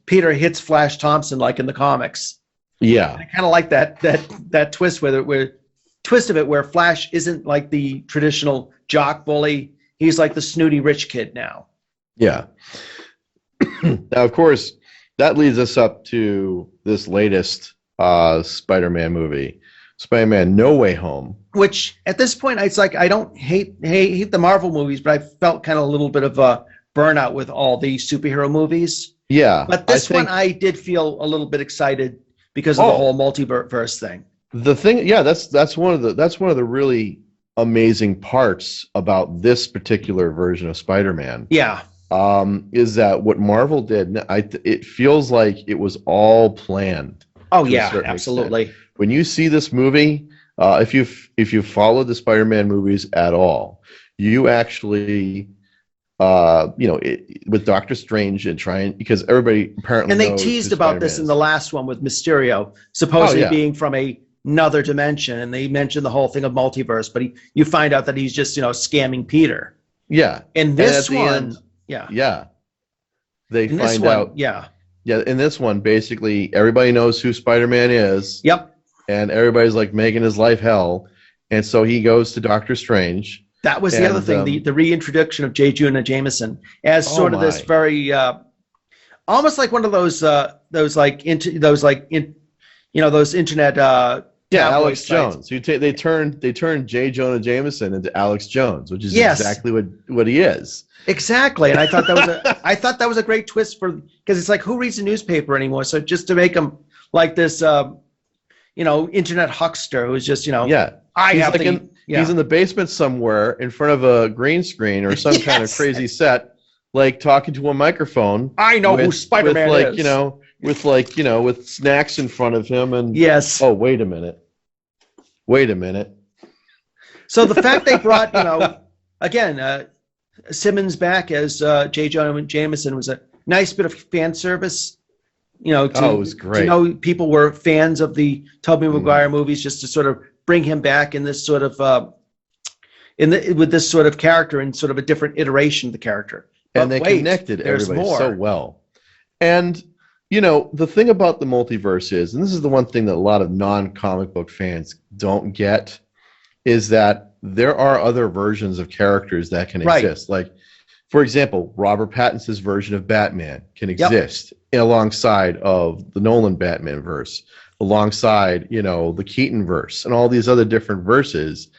Speaker 3: Peter hits Flash Thompson like in the comics.
Speaker 2: Yeah,
Speaker 3: I kind of like that twist where Flash isn't like the traditional jock bully. He's like the snooty rich kid now.
Speaker 2: Yeah. Now, of course, that leads us up to this latest Spider-Man movie, Spider-Man No Way Home.
Speaker 3: Which at this point, it's like I don't hate the Marvel movies, but I felt kind of a little bit of a burnout with all the superhero movies.
Speaker 2: Yeah,
Speaker 3: but this one I did feel a little bit excited because of the whole multiverse thing.
Speaker 2: The thing, that's one of the really amazing parts about this particular version of Spider-Man.
Speaker 3: Yeah.
Speaker 2: Is that what Marvel did? It feels like it was all planned.
Speaker 3: Oh yeah, absolutely.
Speaker 2: Extent. When you see this movie, if you followed the Spider-Man movies at all, you actually, with Doctor Strange and because everybody apparently
Speaker 3: and they teased about this in the last one with Mysterio supposedly being from another dimension, and they mentioned the whole thing of multiverse, but you find out that he's just scamming Peter.
Speaker 2: Yeah.
Speaker 3: In this one.
Speaker 2: Yeah. They find out.
Speaker 3: Yeah.
Speaker 2: Yeah. In this one, basically, everybody knows who Spider-Man is.
Speaker 3: Yep.
Speaker 2: And everybody's like making his life hell. And so he goes to Doctor Strange.
Speaker 3: That was the other thing, the reintroduction of J. Jonah Jameson as sort of this very, almost like one of those internet.
Speaker 2: Alex Jones. They turned J. Jonah Jameson into Alex Jones, which is exactly what he is.
Speaker 3: Exactly, and I thought that was a great twist because it's like, who reads a newspaper anymore? So just to make him like this, internet huckster who's just he's in the basement somewhere in front of a green screen or some kind of crazy set, like talking to a microphone. I know who Spider-Man
Speaker 2: is. With snacks in front of him and oh, wait a minute.
Speaker 3: So the fact they brought again. Simmons back as J. Jonah Jameson was a nice bit of fan service. You know,
Speaker 2: Oh, it was great.
Speaker 3: to know people were fans of the Tobey Maguire movies, just to sort of bring him back in this sort of with this sort of character and sort of a different iteration of the character.
Speaker 2: And
Speaker 3: But
Speaker 2: they
Speaker 3: wait,
Speaker 2: connected
Speaker 3: there's
Speaker 2: everybody
Speaker 3: more.
Speaker 2: so well. And, you know, the thing about the multiverse is, and this is the one thing that a lot of non-comic book fans don't get, is that there are other versions of characters that can
Speaker 3: Right.
Speaker 2: exist. Like, for example, Robert Pattinson's version of Batman can exist alongside of the Nolan Batman verse, alongside, you know, the Keaton verse and all these other different verses.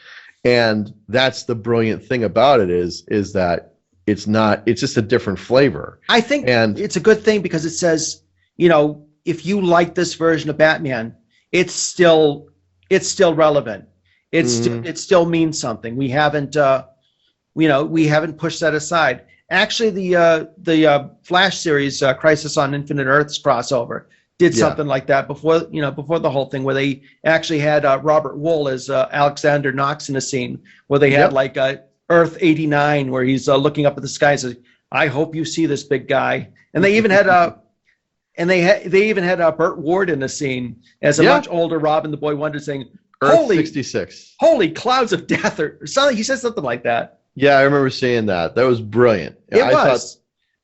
Speaker 2: And that's the brilliant thing about it is that it's just a different flavor.
Speaker 3: I think it's a good thing because it says, you know, if you like this version of Batman, it's still relevant. It still means something. We haven't pushed that aside. Actually, the Flash series, Crisis on Infinite Earths crossover, did something like that before the whole thing, where they actually had Robert Wool as Alexander Knox in a scene where they had like Earth 89, where he's looking up at the sky and says, "I hope you see this big guy." And they even had Burt Ward in a scene as a much older Robin the Boy Wonder, saying,
Speaker 2: Earth 66.
Speaker 3: Holy clouds of death, or something. He said something like that.
Speaker 2: Yeah, I remember seeing that. That was brilliant.
Speaker 3: It was.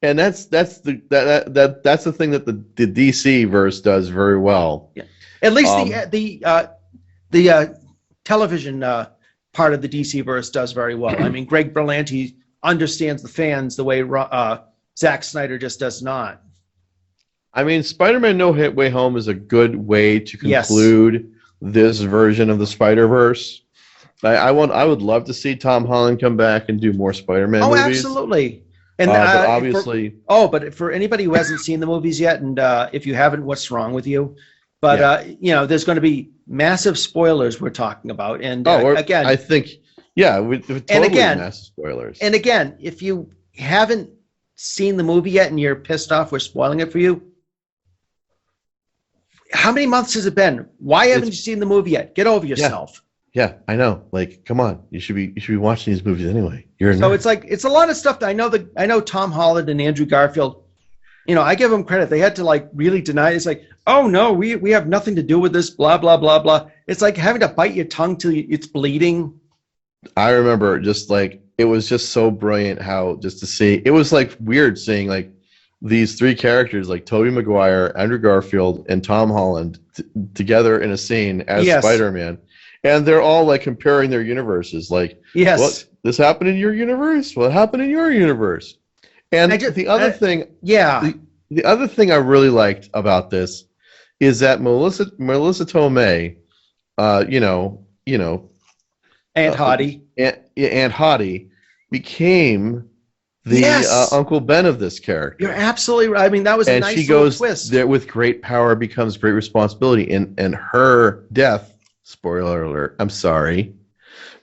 Speaker 2: And that's the thing that the DC verse does very well.
Speaker 3: Yeah. At least the television part of the DC verse does very well. I mean, Greg Berlanti understands the fans the way Zack Snyder just does not.
Speaker 2: I mean, Spider-Man No Way Home is a good way to conclude this version of the Spider-Verse. I would love to see Tom Holland come back and do more Spider-Man movies.
Speaker 3: Oh, absolutely. And
Speaker 2: but obviously,
Speaker 3: but for anybody who hasn't seen the movies yet, and if you haven't, what's wrong with you? But you know, there's going to be massive spoilers we're talking about, and again,
Speaker 2: I think, totally massive spoilers.
Speaker 3: And again, if you haven't seen the movie yet and you're pissed off we're spoiling it for you, how many months has it been? Why haven't you seen the movie yet? Get over yourself.
Speaker 2: Yeah, I know. Like, come on, you should be watching these movies anyway.
Speaker 3: It's like, it's a lot of stuff that I know Tom Holland and Andrew Garfield, you know, I give them credit. They had to like really deny it. It's like, oh no, we have nothing to do with this, blah, blah, blah, blah. It's like having to bite your tongue till it's bleeding.
Speaker 2: I remember just like, it was just so brilliant how just to see, it was like weird seeing like these three characters like Tobey Maguire, Andrew Garfield, and Tom Holland together in a scene as Spider-Man. And they're all like comparing their universes, like, what, this happened in your universe? What happened in your universe? And the other thing I really liked about this is that Melissa Tomei,
Speaker 3: Aunt Hottie,
Speaker 2: Aunt Hottie became the Uncle Ben of this character.
Speaker 3: You're absolutely right. I mean, that was a nice little twist.
Speaker 2: There, with great power becomes great responsibility, and her death. Spoiler alert! I'm sorry,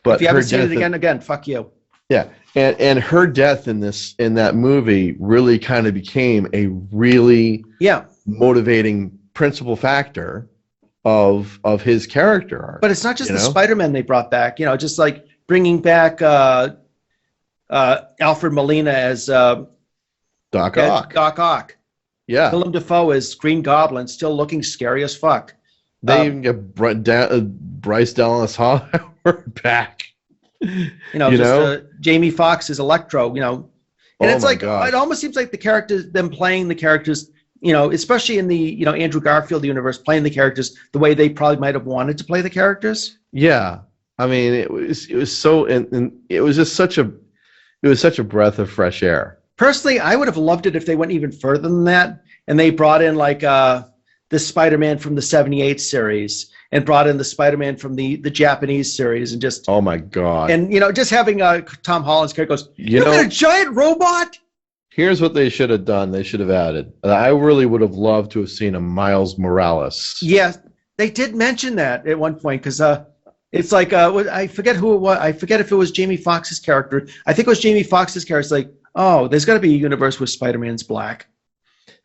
Speaker 2: but
Speaker 3: if you haven't seen it again, fuck you.
Speaker 2: Yeah, and her death in that movie really kind of became a really motivating principal factor of his character arc.
Speaker 3: But it's not just the Spider-Man they brought back. You know, just like bringing back Alfred Molina as Doc Ock.
Speaker 2: Yeah,
Speaker 3: Willem Dafoe as Green Goblin, still looking scary as fuck.
Speaker 2: They even get Bryce Dallas Howard back.
Speaker 3: Jamie Foxx as Electro, you know. And it's like, it almost seems like them playing the characters, you know, especially in the, Andrew Garfield universe, playing the characters the way they probably might have wanted to play the characters.
Speaker 2: Yeah. I mean, it was so, and it was just such a breath of fresh air.
Speaker 3: Personally, I would have loved it if they went even further than that and they brought in like, the Spider-Man from the 78 series and brought in the Spider-Man from the Japanese series and just...
Speaker 2: Oh, my God.
Speaker 3: And, just having Tom Holland's character goes, you got a giant robot?
Speaker 2: Here's what they should have done. They should have added. I really would have loved to have seen a Miles Morales.
Speaker 3: Yeah, they did mention that at one point because it's like, I forget who it was. I forget if it was Jamie Foxx's character. I think it was Jamie Foxx's character. It's like, oh, there's got to be a universe where Spider-Man's black.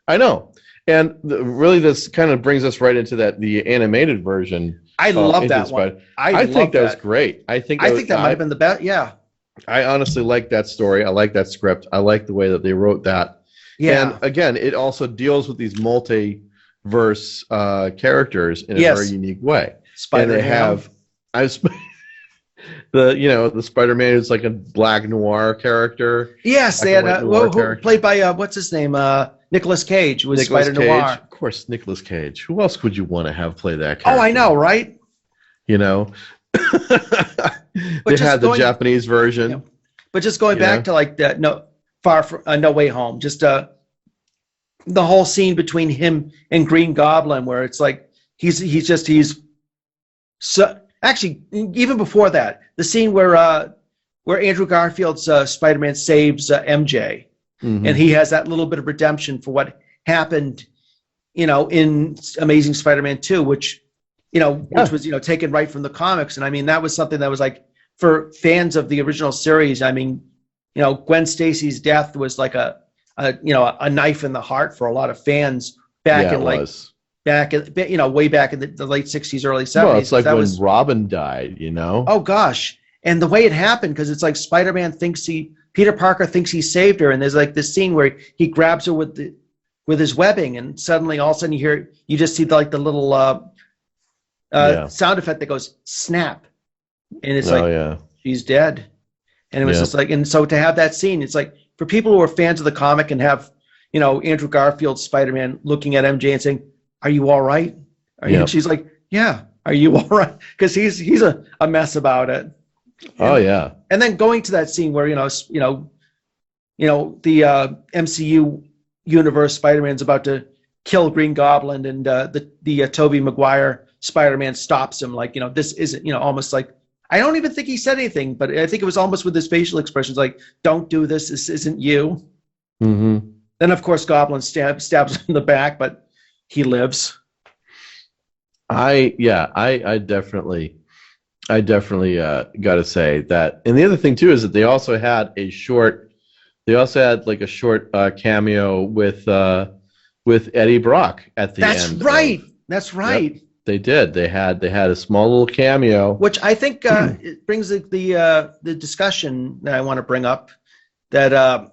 Speaker 2: I know. And really, this kind of brings us right into the animated version.
Speaker 3: I love that one.
Speaker 2: I think that was great. I think that might
Speaker 3: have been the best. Yeah.
Speaker 2: I honestly like that story. I like that script. I like the way that they wrote that.
Speaker 3: Yeah.
Speaker 2: And again, it also deals with these multiverse characters in a
Speaker 3: Yes.
Speaker 2: very unique way.
Speaker 3: Spider-Man.
Speaker 2: And they have, the Spider-Man is like a black noir character.
Speaker 3: Yes, they
Speaker 2: black
Speaker 3: had
Speaker 2: and white noir
Speaker 3: who
Speaker 2: character.
Speaker 3: played by what's his name? Nicolas Cage was
Speaker 2: Nicolas
Speaker 3: Spider
Speaker 2: Cage.
Speaker 3: Noir.
Speaker 2: Of course, Nicolas Cage. Who else would you want to have play that character?
Speaker 3: Oh, I know, right?
Speaker 2: You know? They
Speaker 3: just
Speaker 2: had the
Speaker 3: going-
Speaker 2: Japanese version.
Speaker 3: Yeah. But just going
Speaker 2: You
Speaker 3: back
Speaker 2: know?
Speaker 3: to like that, No Way Home, just the whole scene between him and Green Goblin, where it's like he's so actually even before that, the scene where Andrew Garfield's Spider-Man saves MJ,
Speaker 2: Mhm.
Speaker 3: and he has that little bit of redemption for what happened, in Amazing Spider-Man 2, which was taken right from the comics, and I mean that was something that was like for fans of the original series. I mean, Gwen Stacy's death was like a knife in the heart for a lot of fans back
Speaker 2: Yeah,
Speaker 3: in
Speaker 2: it
Speaker 3: like
Speaker 2: was.
Speaker 3: back in way back in the late 60s, early 70s.
Speaker 2: Well, it's like
Speaker 3: that
Speaker 2: when
Speaker 3: was,
Speaker 2: Robin died,
Speaker 3: oh gosh, and the way it happened, because it's like Peter Parker thinks he saved her, and there's like this scene where he grabs her with his webbing, and suddenly all of a sudden you just see the little sound effect that goes snap, and it's she's dead. And it was just like, and so to have that scene, it's like for people who are fans of the comic and have, Andrew Garfield's Spider-Man looking at MJ and saying, "Are you all right?" And she's like, "Yeah, are you all right?" Because he's a mess about it.
Speaker 2: Oh yeah.
Speaker 3: And then going to that scene where the MCU universe Spider-Man's about to kill Green Goblin, and the Tobey Maguire Spider-Man stops him. Like, this isn't, almost like, I don't even think he said anything, but I think it was almost with his facial expressions, like, "Don't do this. This isn't you."
Speaker 2: Mm-hmm.
Speaker 3: Then of course Goblin stabs him in the back, but he lives.
Speaker 2: I definitely got to say that. And the other thing too is that they also had a short cameo with Eddie Brock at the end.
Speaker 3: That's right.
Speaker 2: Yep, they did. They had a small little cameo,
Speaker 3: Which I think it brings the discussion that I want to bring up. That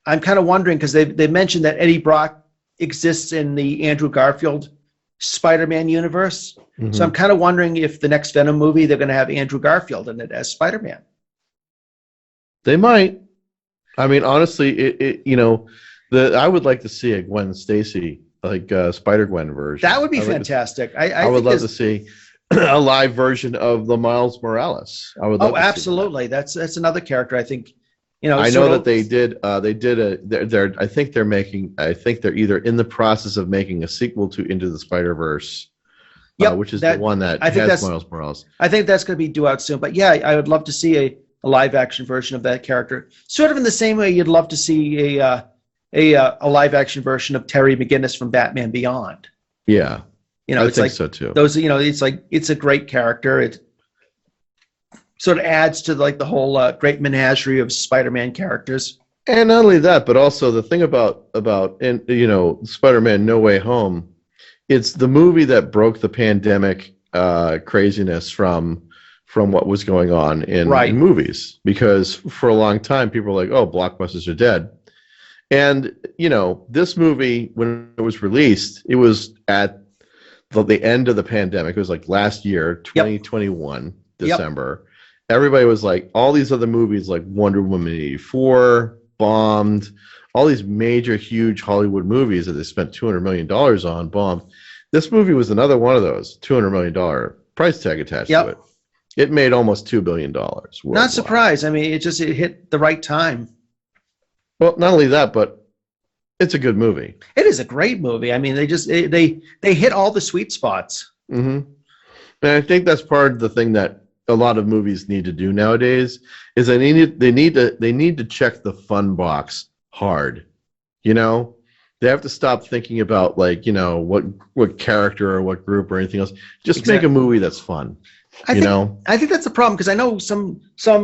Speaker 3: I'm kind of wondering, because they mentioned that Eddie Brock exists in the Andrew Garfield Spider-Man universe.
Speaker 2: Mhm.
Speaker 3: So I'm kind of wondering if the next Venom movie they're going to have Andrew Garfield in it as Spider-Man.
Speaker 2: They might. I mean, honestly, I would like to see a Gwen Stacy, like Spider-Gwen version.
Speaker 3: That would be
Speaker 2: I'd like
Speaker 3: fantastic.
Speaker 2: I would love to see a live version of the Miles Morales. I would love
Speaker 3: Oh,
Speaker 2: to see
Speaker 3: absolutely. That's another character. I think.
Speaker 2: I know that they did. I think they're either in the process of making a sequel to Into the Spider-Verse, which is the one that has Miles Morales.
Speaker 3: I think that's going to be due out soon. But yeah, I would love to see a live action version of that character. Sort of in the same way you'd love to see a live action version of Terry McGinnis from Batman Beyond.
Speaker 2: Yeah, I
Speaker 3: it's
Speaker 2: think
Speaker 3: like
Speaker 2: so too.
Speaker 3: Those, it's a great character. It sort of adds to like the whole great menagerie of Spider-Man characters.
Speaker 2: And not only that, but also the thing about Spider-Man No Way Home, it's the movie that broke the pandemic craziness from what was going on in movies, because for a long time people were like, "Oh, blockbusters are dead." And this movie, when it was released, it was at the end of the pandemic. It was like last year, 2021, December. Everybody was like, all these other movies like Wonder Woman 84 bombed, all these major, huge Hollywood movies that they spent $200 million on bombed. This movie was another one of those $200 million price tag attached to it. It made almost $2 billion. Worldwide.
Speaker 3: Not surprised. I mean, it hit the right time.
Speaker 2: Well, not only that, but it's a good movie.
Speaker 3: It is a great movie. I mean, they hit all the sweet spots.
Speaker 2: Mm-hmm. And I think that's part of the thing that a lot of movies need to do nowadays is they need to check the fun box hard. They have to stop thinking about what character or what group or anything else. Just make a movie that's fun. I think that's the problem, because I know some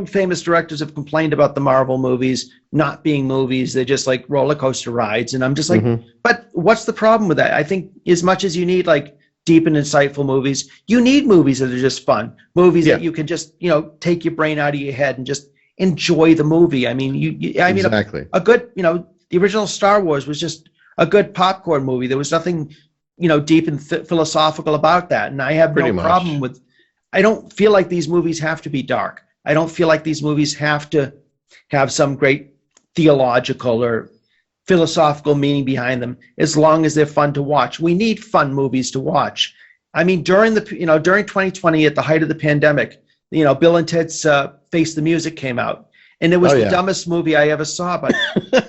Speaker 2: famous directors have complained about the Marvel movies not being movies. They're just like roller coaster rides, and I'm just like, but what's the problem with that? I think as much as you need like deep and insightful movies, you need movies that are just fun, movies that you can just take your brain out of your head and just
Speaker 3: enjoy the movie. I mean,
Speaker 2: Exactly.
Speaker 3: a good, the original Star Wars was just a good popcorn movie. There was nothing, deep and philosophical about that. And I have
Speaker 2: Pretty
Speaker 3: no
Speaker 2: much.
Speaker 3: problem with, I don't feel like these movies have to be dark. I don't feel like these movies have to have some great theological or philosophical meaning behind them, as long as they're fun to watch. We need fun movies to watch. I mean, during 2020, at the height of the pandemic, Bill and Ted's Face the Music came out, and it was the dumbest movie I ever saw, but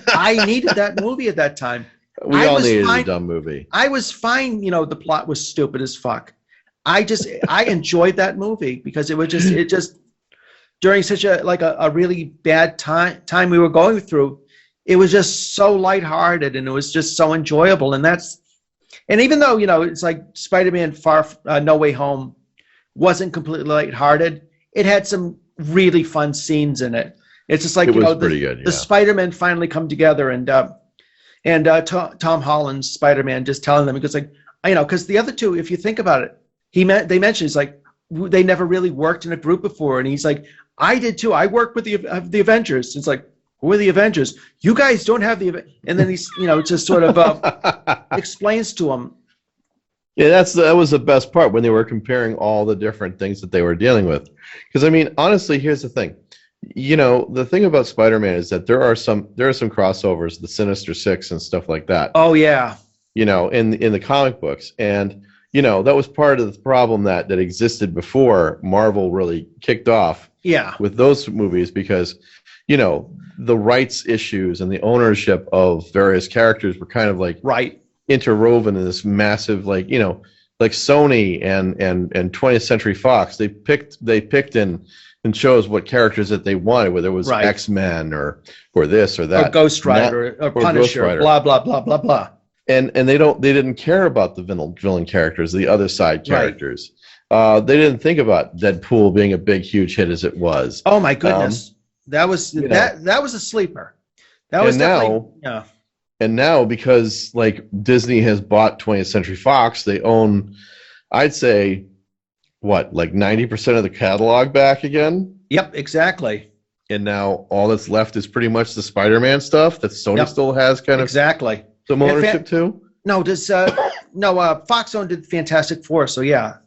Speaker 3: I needed that movie at that time.
Speaker 2: We all needed a dumb movie.
Speaker 3: I was fine. The plot was stupid as fuck. I enjoyed that movie because it just during such a really bad time we were going through, it was just so lighthearted and it was just so enjoyable. And even though, it's like Spider-Man No Way Home wasn't completely lighthearted, it had some really fun scenes in it. It's just like,
Speaker 2: pretty good,
Speaker 3: the Spider-Man finally come together, and Tom Holland's Spider-Man just telling them, because because the other two, if you think about it, they mentioned, it's like, they never really worked in a group before. And he's like, I did too. I worked with the Avengers. It's like, who are the Avengers? You guys don't have the, and then he's, just sort of explains to him.
Speaker 2: Yeah, that was the best part, when they were comparing all the different things that they were dealing with. Because I mean, honestly, here's the thing. The thing about Spider-Man is that there are some crossovers, the Sinister Six and stuff like that.
Speaker 3: Oh yeah.
Speaker 2: In the comic books, and that was part of the problem that existed before Marvel really kicked off.
Speaker 3: Yeah.
Speaker 2: With those movies, because the rights issues and the ownership of various characters were kind of like interwoven in this massive, like Sony and 20th Century Fox. They picked and chose what characters that they wanted, whether it was X-Men or this or that,
Speaker 3: or Ghost Rider or Punisher, blah blah blah blah blah.
Speaker 2: And they didn't care about the villain characters, the other side characters. They didn't think about Deadpool being a big, huge hit as it was.
Speaker 3: Oh my goodness, that was a sleeper. That was
Speaker 2: And now, because like Disney has bought 20th Century Fox, they own, I'd say, like 90% of the catalog back again.
Speaker 3: Yep, exactly.
Speaker 2: And now all that's left is pretty much the Spider-Man stuff that Sony still has kind of some ownership to.
Speaker 3: No, Fox owned Fantastic Four, so yeah.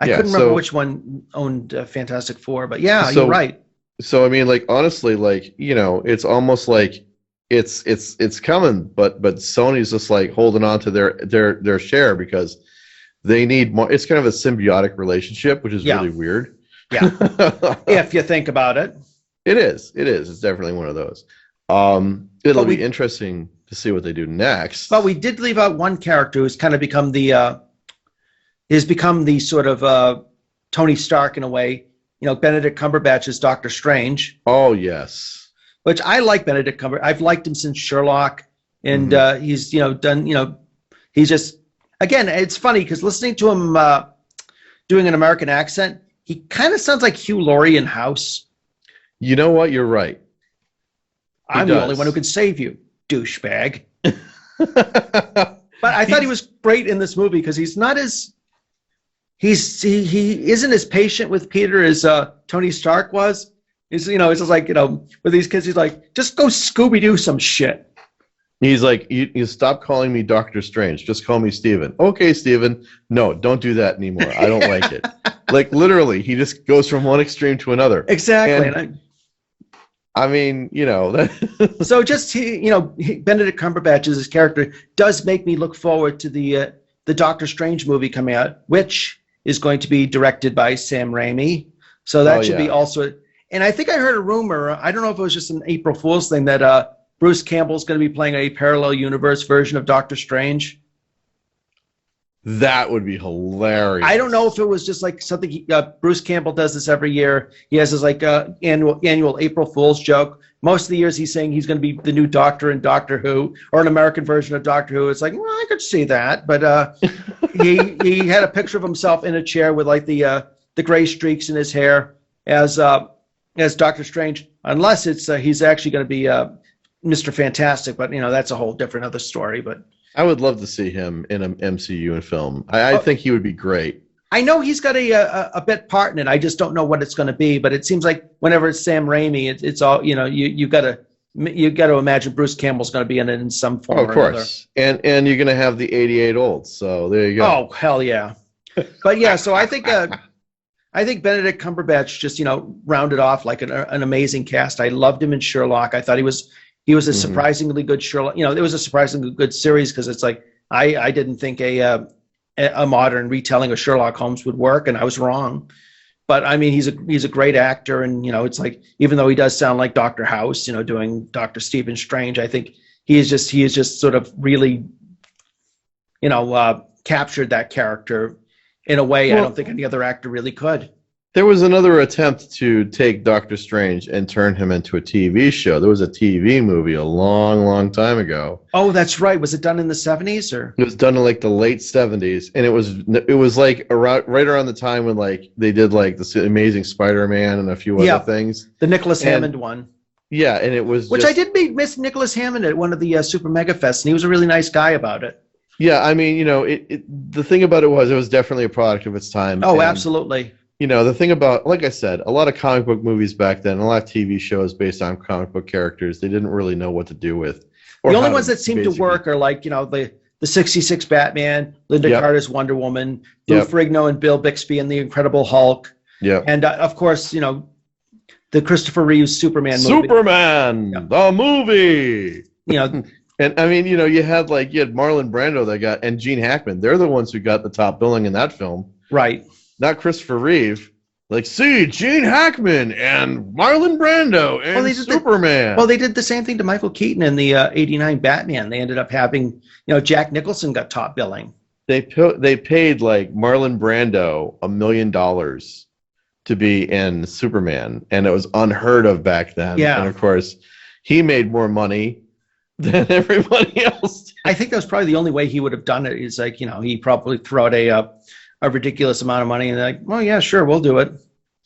Speaker 3: I couldn't remember which one owned Fantastic Four, but you're right.
Speaker 2: So I mean, like, honestly, like, it's almost like it's coming, but Sony's just like holding on to their share because they need more. It's kind of a symbiotic relationship, which is really weird.
Speaker 3: Yeah. If you think about it.
Speaker 2: It is. It's definitely one of those. It'll be interesting to see what they do next.
Speaker 3: But we did leave out one character who's kind of become the sort of Tony Stark in a way. Benedict Cumberbatch is Doctor Strange.
Speaker 2: Oh yes.
Speaker 3: Which I like Benedict Cumberbatch. I've liked him since Sherlock, and he's done. He's just, again, it's funny because listening to him doing an American accent, he kind of sounds like Hugh Laurie in House.
Speaker 2: You know what? You're right.
Speaker 3: I'm the only one who can save you, douchebag. But I thought he was great in this movie because he's not as he isn't as patient with Peter as Tony Stark was. It's just like with these kids, he's like, just go Scooby-Doo some shit.
Speaker 2: He's like, you stop calling me Doctor Strange. Just call me Steven. Okay, Steven. No, don't do that anymore. I don't like it. Like, literally, he just goes from one extreme to another.
Speaker 3: Exactly.
Speaker 2: And I mean, that.
Speaker 3: So just Benedict Cumberbatch's character does make me look forward to the Doctor Strange movie coming out, which is going to be directed by Sam Raimi. So that should be also. And I think I heard a rumor. I don't know if it was just an April Fool's thing that Bruce Campbell's going to be playing a parallel universe version of Doctor Strange.
Speaker 2: That would be hilarious.
Speaker 3: I don't know if it was just like something Bruce Campbell does this every year. He has this like annual April Fool's joke. Most of the years he's saying he's going to be the new Doctor in Doctor Who or an American version of Doctor Who. It's like, well, I could see that, but he had a picture of himself in a chair with like the gray streaks in his hair as Doctor Strange. Unless it's he's actually going to be Mr. Fantastic, but that's a whole different other story. But
Speaker 2: I would love to see him in an MCU film. I think he would be great.
Speaker 3: I know he's got a bit part in it. I just don't know what it's going to be. But it seems like whenever it's Sam Raimi, it's all, you know, you got to imagine Bruce Campbell's going to be in it in some form.
Speaker 2: Of course, and you're going to have the 88 olds. So there you go.
Speaker 3: Oh hell yeah! But yeah, so I think Benedict Cumberbatch just, you know, rounded off like an amazing cast. I loved him in Sherlock. I thought he was a surprisingly good Sherlock. You know, it was a surprisingly good series because it's like I didn't think a modern retelling of Sherlock Holmes would work, and I was wrong. But I mean, he's a great actor, and you know, it's like even though he does sound like Dr. House, you know, doing Dr. Stephen Strange, I think he is just sort of really, you know, captured that character in a way I don't think any other actor really could.
Speaker 2: There was another attempt to take Doctor Strange and turn him into a TV show. There was a TV movie a long, long time ago.
Speaker 3: Oh, that's right. Was it done in the 70s or?
Speaker 2: It was done in like the late 70s, and it was like right around the time when like they did like the Amazing Spider-Man and a few other things.
Speaker 3: The Nicholas Hammond one.
Speaker 2: Yeah, and it was
Speaker 3: I did miss Nicholas Hammond at one of the Super Mega Fests, and he was a really nice guy about it.
Speaker 2: Yeah, I mean, you know, the thing about it was definitely a product of its time.
Speaker 3: Oh, absolutely.
Speaker 2: You know, the thing about, like I said, a lot of comic book movies back then, a lot of TV shows based on comic book characters, they didn't really know what to do with.
Speaker 3: The only ones that seem to work are like, you know, the 66 Batman, Linda Carter's Wonder Woman, Lou Ferrigno and Bill Bixby and the Incredible Hulk.
Speaker 2: Yeah.
Speaker 3: And of course, you know, the Christopher Reeves Superman movie.
Speaker 2: The movie.
Speaker 3: You know,
Speaker 2: and I mean, you know, you had Marlon Brando and Gene Hackman. They're the ones who got the top billing in that film.
Speaker 3: Right.
Speaker 2: Not Christopher Reeve. Like, see, Gene Hackman and Marlon Brando and Superman.
Speaker 3: They did the same thing to Michael Keaton in the 89 Batman. They ended up having, you know, Jack Nicholson got top billing.
Speaker 2: They paid like Marlon Brando $1 million to be in Superman, and it was unheard of back then.
Speaker 3: Yeah.
Speaker 2: And of course, he made more money than everybody else did.
Speaker 3: I think that was probably the only way he would have done it. Is like, you know, he probably threw out a ridiculous amount of money and they're like, well, yeah, sure, we'll do it.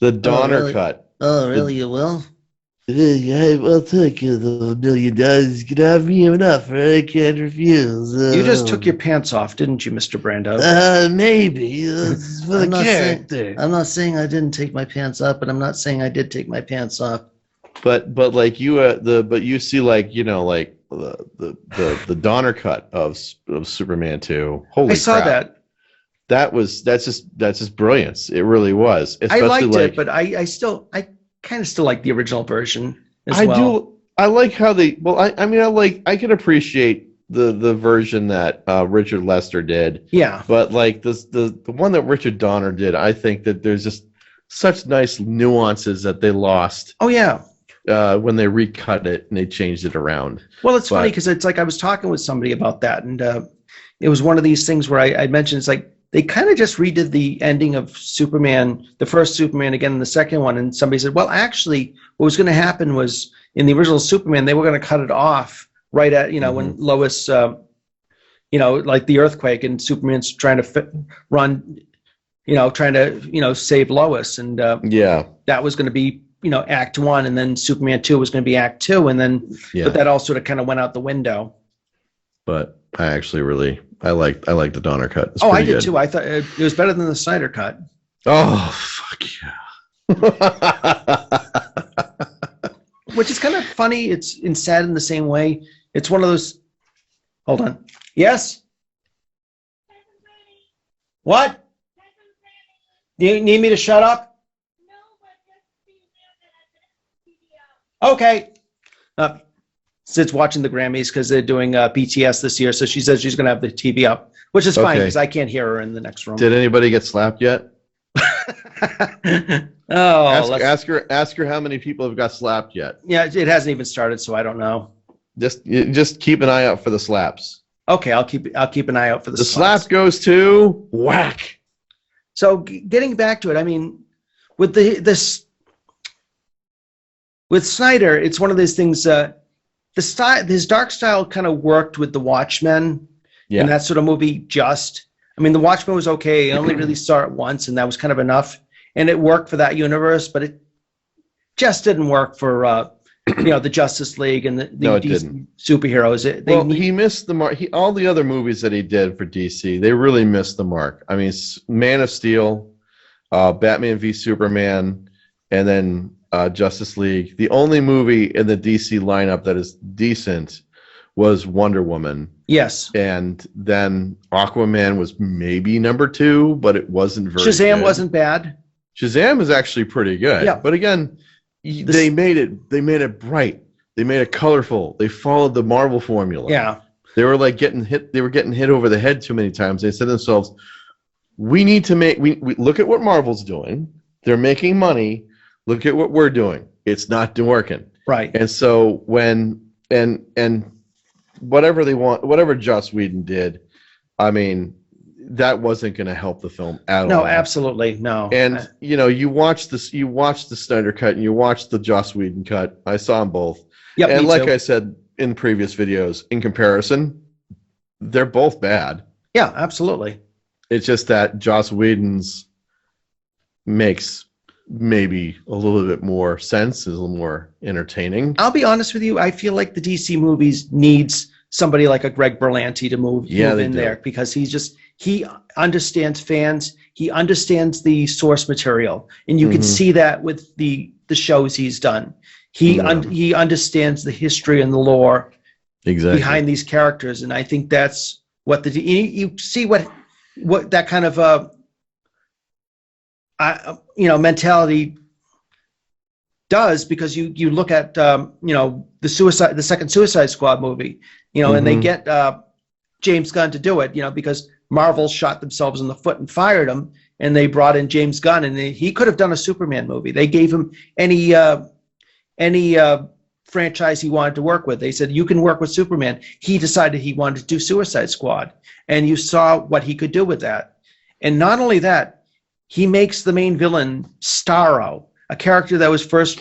Speaker 2: The Donner cut.
Speaker 1: Oh, really? You will?
Speaker 7: Yeah, I'll take you the $1 million. You can have me enough, or I can't refuse.
Speaker 3: You just took your pants off, didn't you, Mr. Brando?
Speaker 7: Maybe. It's for the character.
Speaker 1: I'm not saying I didn't take my pants off, but I'm not saying I did take my pants off.
Speaker 2: But like you you see like, you know, like the Donner cut of Superman 2. Holy
Speaker 3: I saw
Speaker 2: crap. That's just brilliance. It really was.
Speaker 3: I liked it, but I kind of still like the original version as well.
Speaker 2: I like how I can appreciate the version that Richard Lester did.
Speaker 3: Yeah.
Speaker 2: But like the one that Richard Donner did, I think that there's just such nice nuances that they lost.
Speaker 3: Oh yeah.
Speaker 2: When they recut it and they changed it around.
Speaker 3: Well, it's funny because it's like I was talking with somebody about that, and it was one of these things where I mentioned it's like they kind of just redid the ending of Superman, the first Superman again in the second one, and somebody said, well, actually, what was going to happen was in the original Superman, they were going to cut it off right at, you know, when Lois, you know, like the earthquake, and Superman's trying to run, you know, trying to, you know, save Lois, and that was going to be, you know, Act 1, and then Superman 2 was going to be Act 2, and then but that all sort of kind of went out the window.
Speaker 2: But I actually I like the Donner cut. It's
Speaker 3: I did
Speaker 2: good.
Speaker 3: too. I thought it was better than the Snyder cut.
Speaker 2: Oh, fuck yeah.
Speaker 3: Which is kind of funny. It's sad in the same way. It's one of those. Hold on. Yes? What? Do you need me to shut up? Okay. Sid's watching the Grammys because they're doing BTS this year, so she says she's going to have the TV up, which is fine because I can't hear her in the next room.
Speaker 2: Did anybody get slapped yet? Ask her how many people have got slapped yet.
Speaker 3: Yeah, it hasn't even started, so I don't know.
Speaker 2: Just keep an eye out for the slaps.
Speaker 3: Okay, I'll keep an eye out for the slaps.
Speaker 2: The slap goes to whack.
Speaker 3: So getting back to it, I mean, with with Snyder, it's one of those things. His dark style kind of worked with the Watchmen, and that sort of movie. I mean, the Watchmen was okay. I only really saw it once, and that was kind of enough. And it worked for that universe, but it just didn't work for the Justice League and the
Speaker 2: No, it
Speaker 3: these
Speaker 2: didn't.
Speaker 3: superheroes.
Speaker 2: He missed the mark. All the other movies that he did for DC, they really missed the mark. I mean, Man of Steel, Batman v Superman, and then Justice League. The only movie in the DC lineup that is decent was Wonder Woman.
Speaker 3: Yes.
Speaker 2: And then Aquaman was maybe number 2, but it wasn't very
Speaker 3: Shazam
Speaker 2: good.
Speaker 3: wasn't bad.
Speaker 2: Shazam is actually pretty good.
Speaker 3: Yeah.
Speaker 2: But again, they made it bright. They made it colorful. They followed the Marvel formula.
Speaker 3: Yeah.
Speaker 2: They were like getting hit over the head too many times. They said to themselves, we need to make we look at what Marvel's doing. They're making money. Look at what we're doing. It's not working.
Speaker 3: Right.
Speaker 2: And so when whatever they want, whatever Joss Whedon did, I mean, that wasn't going to help the film at all.
Speaker 3: No, absolutely no.
Speaker 2: And you watch the Snyder cut and you watch the Joss Whedon cut. I saw them both.
Speaker 3: Yep,
Speaker 2: and
Speaker 3: me
Speaker 2: like
Speaker 3: too.
Speaker 2: I said in previous videos, in comparison, they're both bad.
Speaker 3: Yeah, absolutely.
Speaker 2: It's just that Joss Whedon's makes maybe a little bit more sense, is a little more entertaining.
Speaker 3: I'll be honest with you. I feel like the DC movies needs somebody like a Greg Berlanti to move in there, because he understands fans. He understands the source material, and you can see that with the shows he's done. He understands the history and the lore behind these characters, and I think that's what you see what that kind of mentality does, because you look at the second Suicide Squad movie, and they get James Gunn to do it, because Marvel shot themselves in the foot and fired him, and they brought in James Gunn, and he could have done a Superman movie. They gave him any franchise he wanted to work with. They said, you can work with Superman. He decided he wanted to do Suicide Squad, and you saw what he could do with that. And not only that, he makes the main villain Starro, a character that was first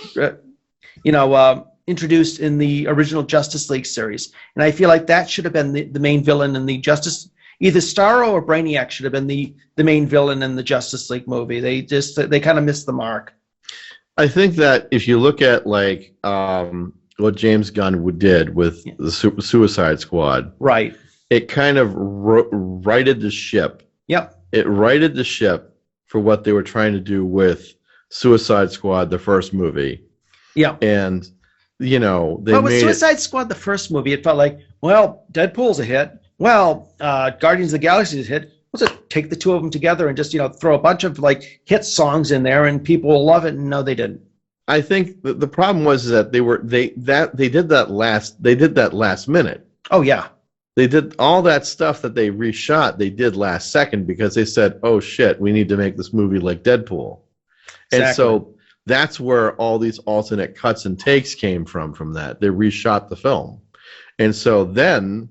Speaker 3: introduced in the original Justice League series. And I feel like that should have been the main villain in the either Starro or Brainiac should have been the main villain in the Justice League movie. They kind of missed the mark.
Speaker 2: I think that if you look at like what James Gunn did with the Suicide Squad,
Speaker 3: right,
Speaker 2: it kind of righted the ship.
Speaker 3: Yep.
Speaker 2: It righted the ship for what they were trying to do with Suicide Squad, the first movie.
Speaker 3: Yeah.
Speaker 2: And they
Speaker 3: with
Speaker 2: made
Speaker 3: Suicide Squad, the first movie, it felt like, well, Deadpool's a hit. Well, Guardians of the Galaxy is a hit. Let's just take the two of them together and just throw a bunch of like hit songs in there, and people will love it. And no, they didn't.
Speaker 2: I think the problem was that they did that last minute.
Speaker 3: Oh yeah.
Speaker 2: They did all that stuff that they reshot. They did last second because they said, "Oh shit, we need to make this movie like Deadpool," and so that's where all these alternate cuts and takes came from. That they reshot the film, and so then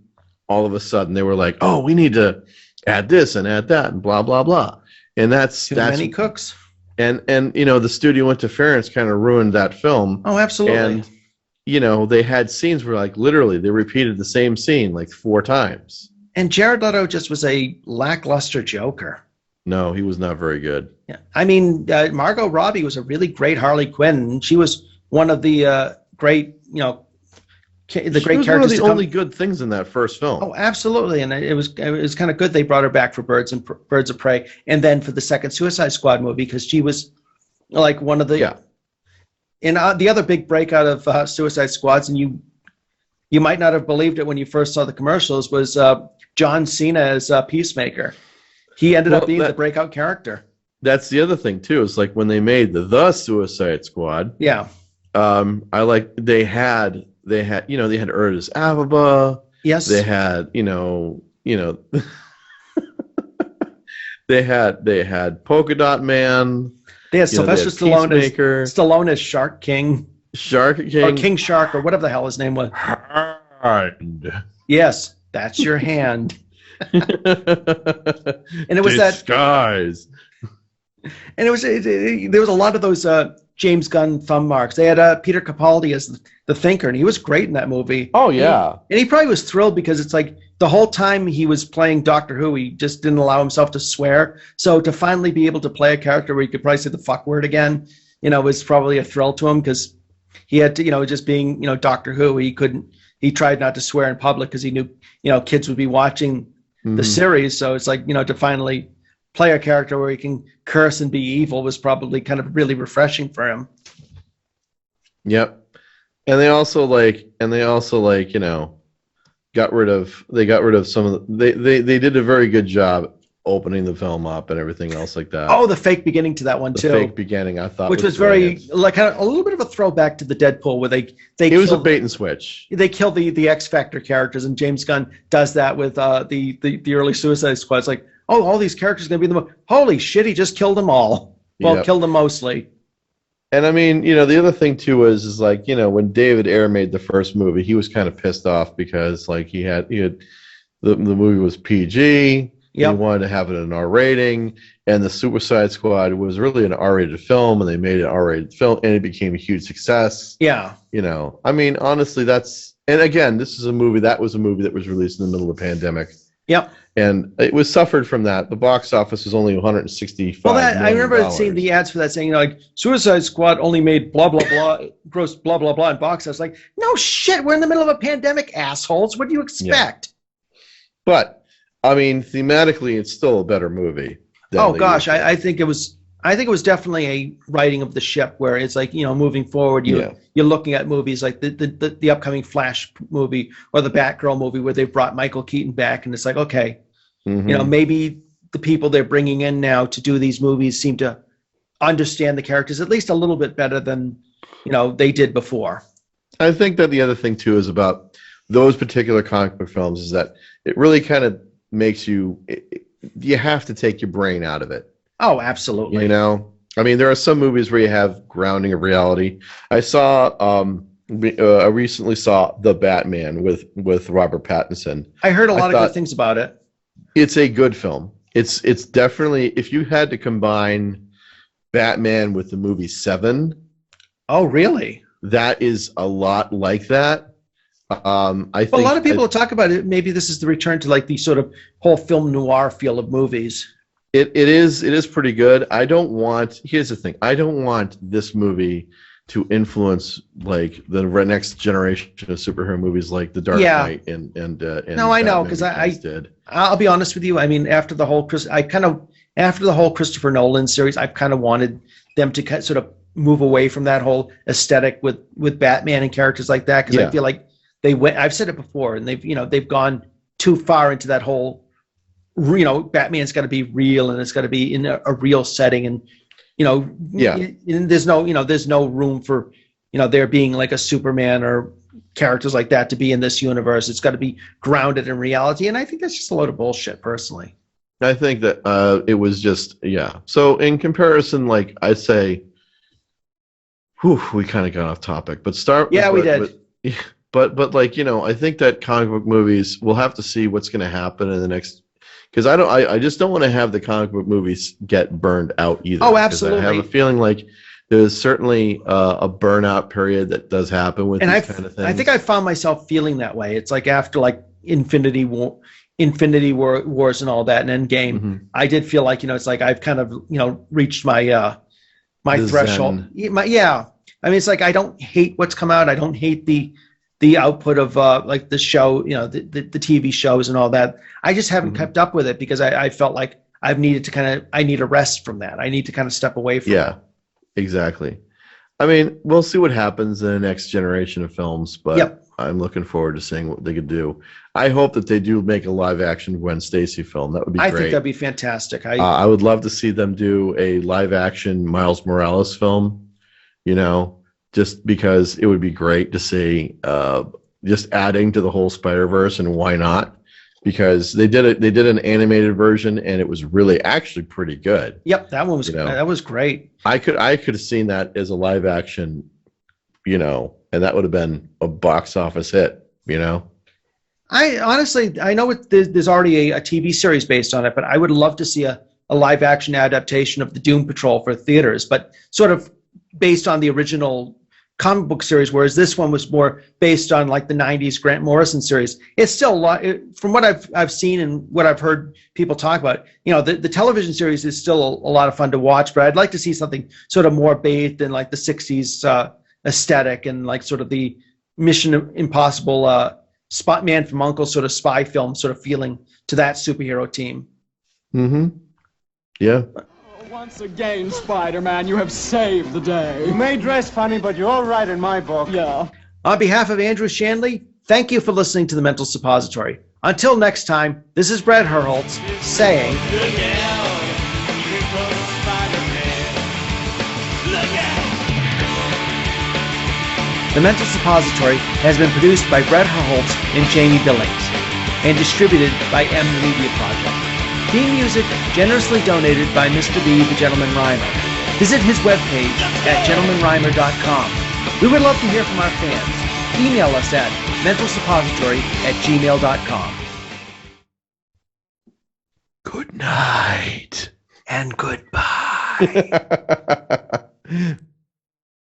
Speaker 2: all of a sudden they were like, "Oh, we need to add this and add that and blah blah blah," and that's
Speaker 3: Too many cooks.
Speaker 2: And the studio interference kind of ruined that film.
Speaker 3: Oh, absolutely.
Speaker 2: And they had scenes where like literally they repeated the same scene like 4 times.
Speaker 3: And Jared Leto just was a lackluster Joker.
Speaker 2: No, he was not very good.
Speaker 3: Yeah, I mean, Margot Robbie was a really great Harley Quinn, and she was one of the great,
Speaker 2: She
Speaker 3: great
Speaker 2: was
Speaker 3: characters.
Speaker 2: one of the only good things in that first film.
Speaker 3: Oh, absolutely, and it was kind of good they brought her back for Birds of Prey, and then for the second Suicide Squad movie, because she was like one of the.
Speaker 2: Yeah.
Speaker 3: And the other big breakout of Suicide Squads, and you might not have believed it when you first saw the commercials, was John Cena as Peacemaker. He ended up being the breakout character.
Speaker 2: That's the other thing too. Is like when they made the Suicide Squad.
Speaker 3: Yeah.
Speaker 2: They had Erdis Avaba.
Speaker 3: Yes.
Speaker 2: They had they had Polka Dot Man.
Speaker 3: They had Sylvester Stallone as Shark King.
Speaker 2: Shark King.
Speaker 3: Or King Shark, or whatever the hell his name was.
Speaker 2: Hand.
Speaker 3: Yes, that's your hand. And it was
Speaker 2: Disguise.
Speaker 3: And it was there was a lot of those James Gunn thumb marks. They had Peter Capaldi as the Thinker, and he was great in that movie.
Speaker 2: Oh yeah.
Speaker 3: And he probably was thrilled because it's like the whole time he was playing Doctor Who, he just didn't allow himself to swear. So to finally be able to play a character where he could probably say the fuck word again, was probably a thrill to him, because He had to, just being, Doctor Who, he tried not to swear in public because he knew, kids would be watching the series. So it's like, to finally play a character where he can curse and be evil was probably kind of really refreshing for him.
Speaker 2: Yep. And they also got rid of some of they did a very good job opening the film up and everything else like that.
Speaker 3: Oh, the fake beginning to that one too.
Speaker 2: The fake beginning, I thought,
Speaker 3: which was very like kind of a little bit of a throwback to the Deadpool, where they
Speaker 2: it was a bait and switch.
Speaker 3: They killed the X Factor characters, and James Gunn does that with the early Suicide Squad. It's like, oh, all these characters are gonna be in the holy shit, he just killed them all. Well, killed them mostly.
Speaker 2: And I mean, the other thing too is like, when David Ayer made the first movie, he was kind of pissed off because like he had the movie was PG. Yep. He wanted to have it an R rating, and the Suicide Squad was really an R-rated film, and they made an R-rated film, and it became a huge success.
Speaker 3: Yeah.
Speaker 2: I mean, honestly, and again, this is a movie that was released in the middle of the pandemic.
Speaker 3: Yep.
Speaker 2: And it was suffered from that. The box office was only $165 million.
Speaker 3: I remember seeing the ads for that saying, like, Suicide Squad only made blah, blah, blah, gross blah, blah, blah in box office. Like, no shit, we're in the middle of a pandemic, assholes. What do you expect?
Speaker 2: Yeah. But, I mean, thematically, it's still a better movie.
Speaker 3: Oh, gosh, I think it was definitely a righting of the ship where it's like, moving forward, you're looking at movies like the upcoming Flash movie or the Batgirl movie where they've brought Michael Keaton back, and it's like, okay, maybe the people they're bringing in now to do these movies seem to understand the characters at least a little bit better than, they did before.
Speaker 2: I think that the other thing, too, is about those particular comic book films is that it really kind of makes you have to take your brain out of it.
Speaker 3: Oh, absolutely.
Speaker 2: I mean, there are some movies where you have grounding of reality. I recently saw The Batman with Robert Pattinson.
Speaker 3: I heard a lot of good things about it.
Speaker 2: It's a good film. It's definitely, if you had to combine Batman with the movie Seven.
Speaker 3: Oh, really?
Speaker 2: That is a lot like that. I think
Speaker 3: a lot of people talk about it. Maybe this is the return to like the sort of whole film noir feel of movies.
Speaker 2: It is pretty good. Here's the thing. I don't want this movie to influence like the next generation of superhero movies like The Dark Knight and
Speaker 3: no, I know, because I'll be honest with you. I mean, after the whole Christopher Nolan series, I've kind of wanted them to sort of move away from that whole aesthetic with Batman and characters like that, because I feel like I've said it before, and they've gone too far into that whole, Batman's got to be real, and it's got to be in a real setting, and there's no room for there being like a Superman or characters like that to be in this universe. It's got to be grounded in reality, and I think that's just a load of bullshit, personally.
Speaker 2: I think that it was just So in comparison, like I'd say, we kind of got off topic, but we did. But like, I think that comic book movies, we'll have to see what's going to happen in the next, because I just don't want to have the comic book movies get burned out either.
Speaker 3: Oh, absolutely.
Speaker 2: I have a feeling like there's certainly a burnout period that does happen with these kind of things.
Speaker 3: I think I found myself feeling that way. It's like after like Infinity Wars and all that, and Endgame, I did feel like, it's like I've kind of, reached my threshold. I mean, it's like I don't hate what's come out. I don't hate the output of like the show, the TV shows and all that. I just haven't kept up with it because I felt like I need a rest from that. I need to kind of step away from it.
Speaker 2: Yeah, exactly. I mean, we'll see what happens in the next generation of films, but I'm looking forward to seeing what they could do. I hope that they do make a live action Gwen Stacy film. That would be great.
Speaker 3: I think that'd be fantastic.
Speaker 2: I would love to see them do a live action Miles Morales film, just because it would be great to see just adding to the whole Spider-Verse, and why not? Because they did an animated version, and it was really actually pretty good.
Speaker 3: Yep, that one was that was great.
Speaker 2: I could have seen that as a live action, and that would have been a box office hit,
Speaker 3: I honestly, I know there's already a TV series based on it, but I would love to see a live action adaptation of the Doom Patrol for theaters, but sort of based on the original comic book series, whereas this one was more based on like the 90s Grant Morrison series. It's still a lot, from what I've seen and what I've heard people talk about, the television series is still a lot of fun to watch, but I'd like to see something sort of more bathed in like the 60s aesthetic and like sort of the Mission Impossible spot man from Uncle sort of spy film sort of feeling to that superhero team.
Speaker 2: Mm-hmm. Yeah.
Speaker 9: Once again, Spider-Man, you have saved the day.
Speaker 10: You may dress funny, but you're all right in my book.
Speaker 9: Yeah.
Speaker 3: On behalf of Andrew Shanley, thank you for listening to The Mental Suppository. Until next time, this is Brad Herholtz saying... The Mental Suppository has been produced by Brett Herholtz and Jamie Billings and distributed by M Media Project. Theme music generously donated by Mr. B, the Gentleman Rhymer. Visit his webpage at gentlemanrhymer.com. We would love to hear from our fans. Email us at mentalsuppository@gmail.com.
Speaker 2: Good night.
Speaker 3: And goodbye.